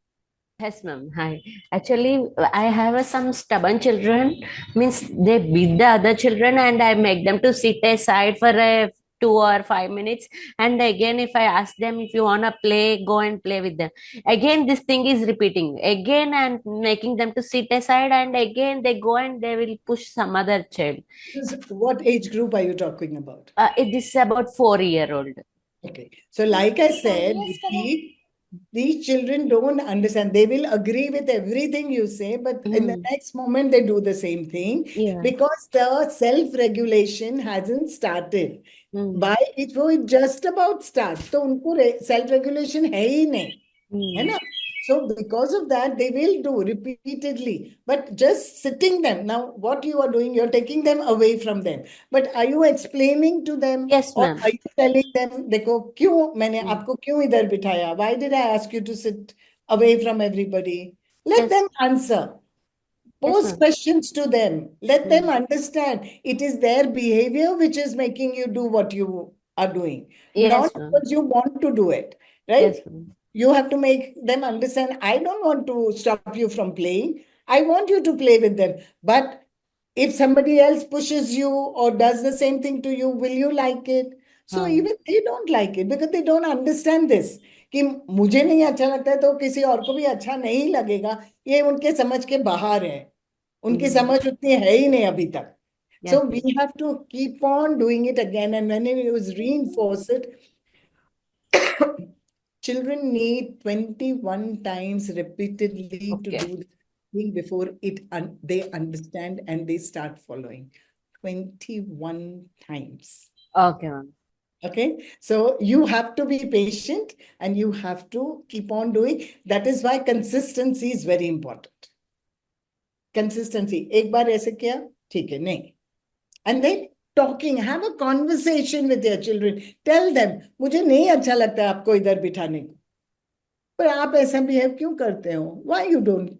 Yes, ma'am. Hi. Actually, I have some stubborn children. Means they beat the other children, and I make them to sit aside for 2 or 5 minutes. And again, if I ask them if you wanna play, go and play with them. Again, this thing is repeating. Again, I'm making them to sit aside, and again they go and they will push some other child. What age group are you talking about? It is about 4-year-old. Okay. So like I said, these children don't understand. They will agree with everything you say, but in the next moment they do the same thing because the self-regulation hasn't started. By it will just about start. So उनको self-regulation है ही नहीं, है ना? So because of that, they will do repeatedly. But just sitting them. Now, what you are doing, you're taking them away from them. But are you explaining to them? Yes, Or ma'am. are you telling them, देखो क्यों मैंने आपको क्यों इधर बिठाया? Why did I ask you to sit away from everybody? Let them answer. Pose questions to them. Let them understand it is their behavior which is making you do what you are doing. Not because you want to do it, right? Yes, ma'am. You have to make them understand, I don't want to stop you from playing. I want you to play with them. But if somebody else pushes you or does the same thing to you, will you like it? So even they don't like it because they don't understand this. कि मुझे नहीं अच्छा लगता है तो किसी और को भी अच्छा नहीं लगेगा, ये उनके समझ के बाहर है. उनकी समझ उतनी है ही नहीं अभी तक. So we have to keep on doing it again, and when we reinforce it, children need 21 times repeatedly to do the thing before they understand and they start following. 21 times. Okay, ma'am. Okay, so you have to be patient and you have to keep on doing. That is why consistency is very important. Consistency. एक बार ऐसे किया, ठीक है, नहीं. And then talking, have a conversation with your children. Tell them, मुझे नहीं अच्छा लगता आपको इधर बिठाने को. पर आप ऐसा बिहेव क्यों करते हो? Why you don't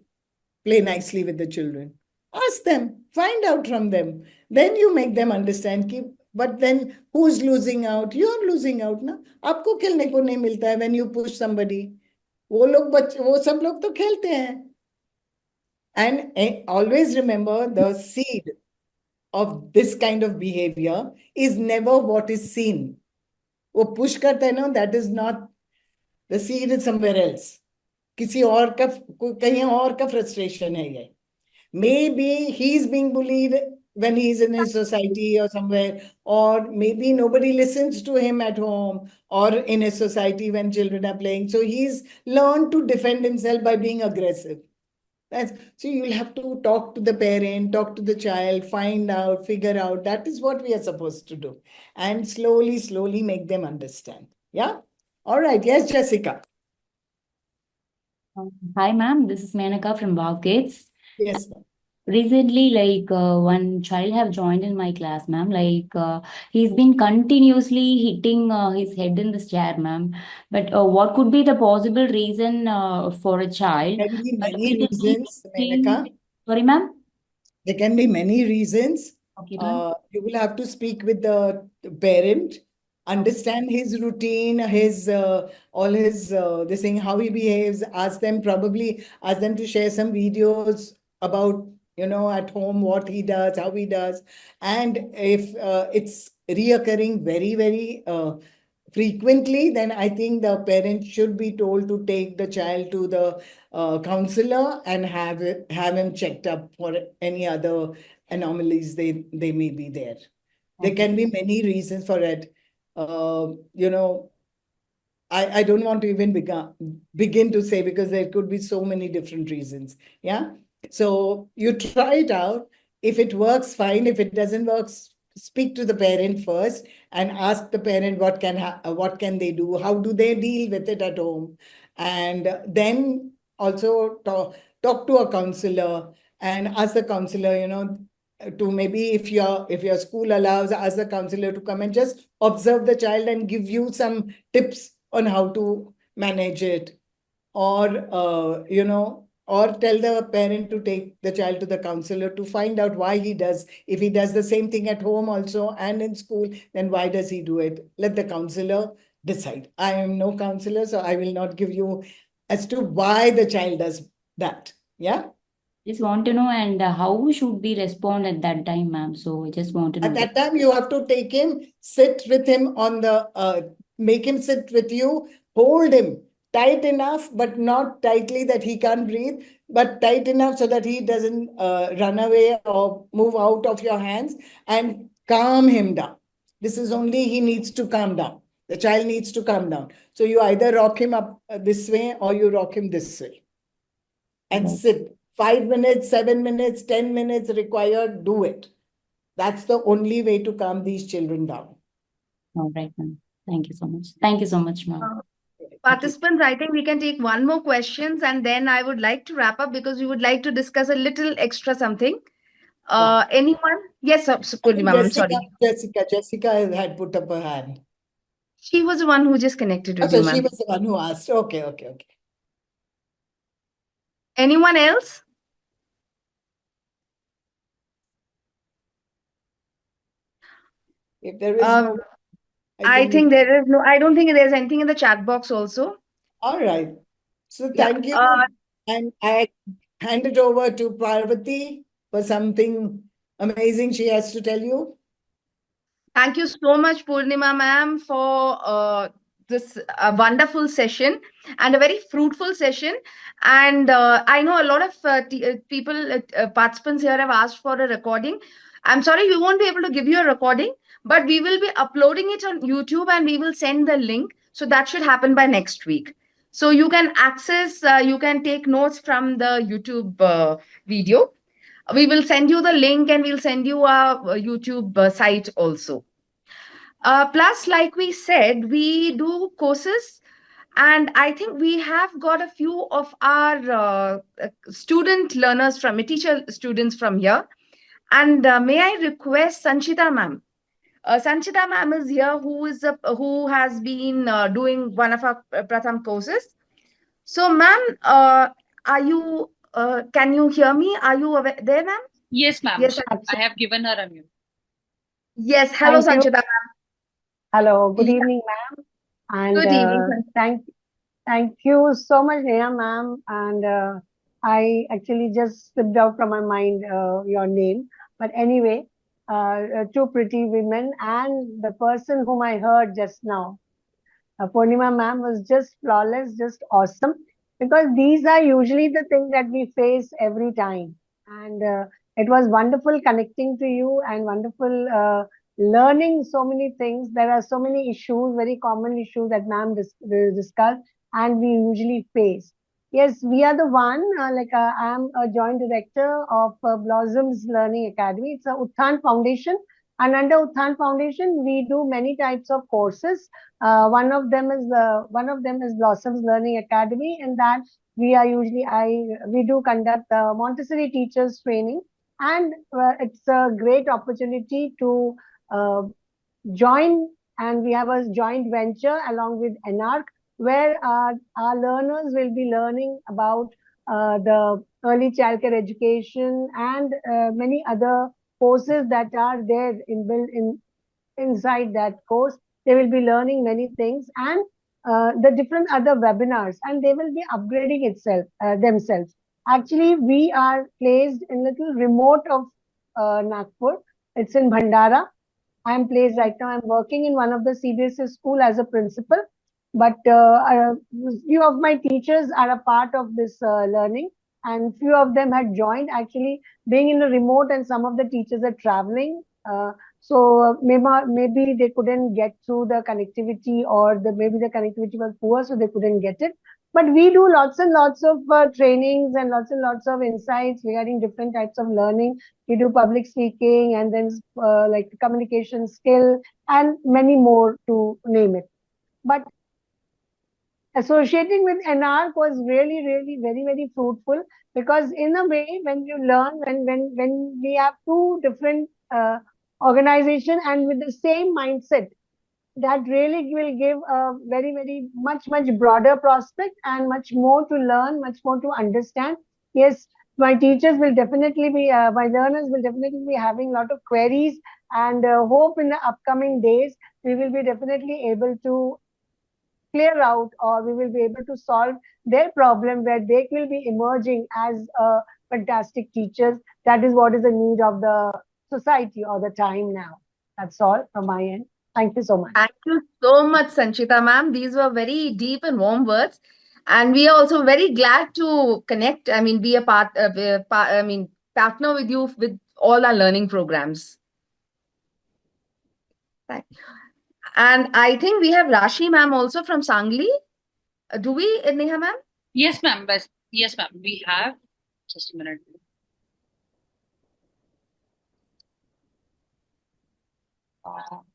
play nicely with the children? Ask them, find out from them. Then you make them understand कि, but then who's losing out? You're losing out ना. आपको खेलने को नहीं मिलता है when you push somebody. वो सब लोग तो खेलते हैं. And always remember, the seed of this kind of behavior is never what is seen. वो push करता है ना, that is not, the seed is somewhere else. किसी और का, कहीं और का frustration है ये. Maybe he's being bullied when he's in his society or somewhere, or maybe nobody listens to him at home or in his society when children are playing. So he's learned to defend himself by being aggressive. So you'll have to talk to the parent, talk to the child, find out, figure out. That is what we are supposed to do. And slowly, slowly make them understand. Yeah? All right. Yes, Jessica. Hi, ma'am. This is Menaka from Gates. Yes, ma'am. Recently, one child have joined in my class, ma'am. He's been continuously hitting his head in this chair, ma'am. But what could be the possible reason for a child? There can be But many with the reasons, Menaka. Sorry, ma'am. There can be many reasons. Okay, ma'am. You will have to speak with the parent, understand his routine, his all his this thing, how he behaves. Ask them to share some videos about, at home what he does, how he does, and if it's reoccurring very, very frequently, then I think the parent should be told to take the child to the counselor and have him checked up for any other anomalies they may be there. There can be many reasons for it. I don't want to even begin to say, because there could be so many different reasons. Yeah. So you try it out. If it works, fine. If it doesn't work, speak to the parent first and ask the parent what can they do, how do they deal with it at home, and then also talk to a counselor and ask the counselor, to maybe, if your school allows, ask the counselor to come and just observe the child and give you some tips on how to manage it, or or tell the parent to take the child to the counselor to find out why he does. If he does the same thing at home also and in school, then why does he do it? Let the counselor decide. I am no counselor, so I will not give you as to why the child does that. Yeah. Just want to know, and how should we respond at that time, ma'am? So I just want to know. At that time, you have to take him, sit with him on the, make him sit with you, hold him tight enough, but not tightly that he can't breathe, but tight enough so that he doesn't run away or move out of your hands, and calm him down. This is only, he needs to calm down. The child needs to calm down. So you either rock him up this way or you rock him this way. And sit. 5 minutes, 7 minutes, 10 minutes required, do it. That's the only way to calm these children down. All right, ma'am. Thank you so much. Thank you so much, ma'am. Participants, I think we can take one more questions, and then I would like to wrap up because we would like to discuss a little extra something. Anyone? Yes, Purnima, I'm sorry. Jessica had put up her hand. She was the one who just connected with you, ma'am. She was the one who asked. Okay. Anyone else? If there is no, I think there is no, I don't think there's anything in the chat box also. All right. So thank you. And I hand it over to Parvati for something amazing she has to tell you. Thank you so much, Purnima ma'am, for this wonderful session and a very fruitful session. And I know a lot of people, participants here have asked for a recording. I'm sorry, we won't be able to give you a recording, but we will be uploading it on YouTube and we will send the link. So that should happen by next week. So you can access, you can take notes from the YouTube video. We will send you the link and we'll send you our YouTube site also. Plus, like we said, we do courses, and I think we have got a few of our student learners from teacher students from here. And may I request Sanchita ma'am? Sanchita ma'am is here, who has been doing one of our Pratham courses. So, ma'am, are you? Can you hear me? Are you there, ma'am? Yes, ma'am. Yes. I have given her a mute. Yes. Hello, Thank you. Sanchita ma'am. Hello, good Yeah. evening, ma'am. And Good evening, Sanchita. thank you so much, Neha, ma'am. And I actually just slipped out from my mind your name. But anyway, two pretty women and the person whom I heard just now, Purnima ma'am, was just flawless, just awesome. Because these are usually the things that we face every time. And it was wonderful connecting to you and wonderful learning so many things. There are so many issues, very common issues that ma'am discussed and we usually face. Yes, we are the one, I am a joint director of Blossoms Learning Academy. It's a Utthan Foundation. And under Utthan Foundation, we do many types of courses. One of them is Blossoms Learning Academy, and that we do conduct Montessori teachers training, and it's a great opportunity to uh, join, and we have a joint venture along with ENARK, where our learners will be learning about the early childcare education and many other courses that are there inside that course. They will be learning many things and the different other webinars, and they will be upgrading themselves. Actually, we are placed in little remote of Nagpur. It's in Bhandara. I am placed right now. I'm working in one of the CBSE school as a principal, but few of my teachers are a part of this learning, and few of them had joined. Actually, being in a remote, and some of the teachers are traveling. Maybe they couldn't get through the connectivity, or maybe the connectivity was poor, so they couldn't get it. But we do lots and lots of trainings and lots of insights regarding different types of learning. We do public speaking, and then like communication skill and many more, to name it. But associating with ENARK was really, really very, very fruitful, because in a way, when you learn, when we have two different organization and with the same mindset, that really will give a very, very much broader prospect and much more to learn, much more to understand. Yes, my teachers will definitely be, my learners will definitely be having a lot of queries, and hope in the upcoming days we will be definitely able to clear out, or we will be able to solve their problem, where they will be emerging as fantastic teachers. That is what is the need of the society or the time now. That's all from my end. Thank you so much. Thank you so much, Sanchita ma'am. These were very deep and warm words. And we are also very glad to connect. I mean, be a partner with you with all our learning programs. Thank you. And I think we have Rashi ma'am also from Sangli. Do we, Neha ma'am? Yes, ma'am. Yes, ma'am. We have. Just a minute.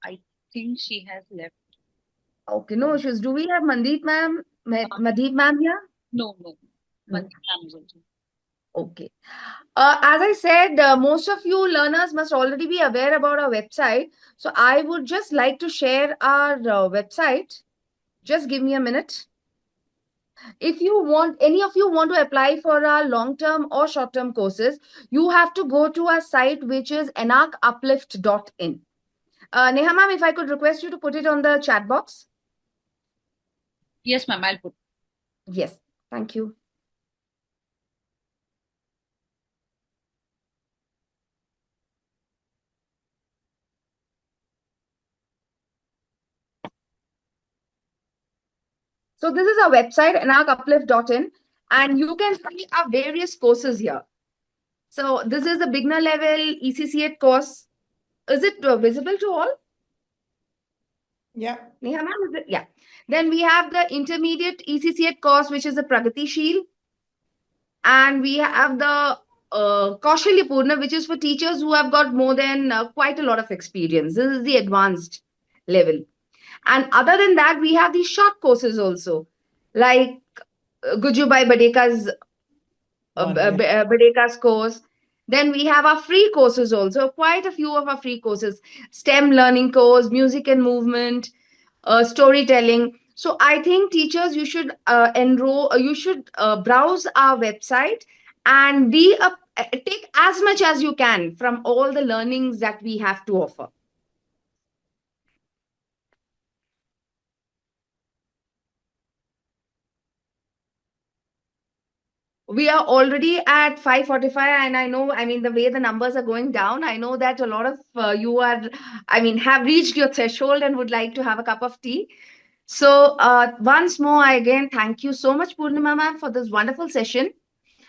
I think she has left. Okay, no issues. Do we have Mandeep ma'am? Mandeep ma'am here? No. No. Mandeep ma'am is also. Okay. As I said, most of you learners must already be aware about our website. So I would just like to share our website. Just give me a minute. If you want, any of you want to apply for our long-term or short-term courses, you have to go to our site, which is enarkuplift.in. Neha ma'am, if I could request you to put it on the chat box. Yes, ma'am. I'll put. Yes, thank you. So this is our website, enarkuplift.in, and you can see our various courses here. So this is the beginner level ECC8 course. Is it visible to all? Yeah. Neha ma'am, is it? Yeah. Then we have the intermediate ECC8 course, which is the Pragatisheel. And we have the Kaushalyapurna, which is for teachers who have got more than quite a lot of experience. This is the advanced. level. And other than that, we have these short courses also, like Gujubai Badeka's Badeka's course. Then we have our free courses also, quite a few of our free courses: STEM learning course, music and movement, storytelling. So I think teachers, you should enroll, you should browse our website and take as much as you can from all the learnings that we have to offer. We are already at 5:45, and I know, I mean, the way the numbers are going down, I know that a lot of you are, I mean, have reached your threshold and would like to have a cup of tea. So once more, I again thank you so much, Purnima ma'am, for this wonderful session.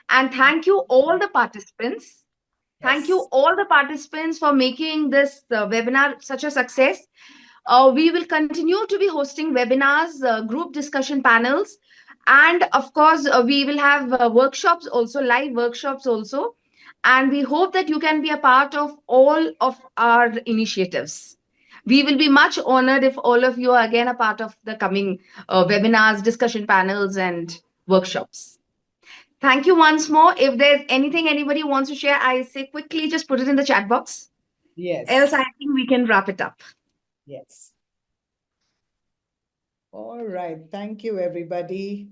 And thank you all the participants. Thank you all the participants for making this webinar such a success. We will continue to be hosting webinars, group discussion panels, and of course, we will have workshops also, live workshops also. And we hope that you can be a part of all of our initiatives. We will be much honored if all of you are again a part of the coming webinars, discussion panels, and workshops. Thank you once more. If there's anything anybody wants to share, I say quickly, just put it in the chat box. Yes. Else, I think we can wrap it up. Yes. All right. Thank you, everybody.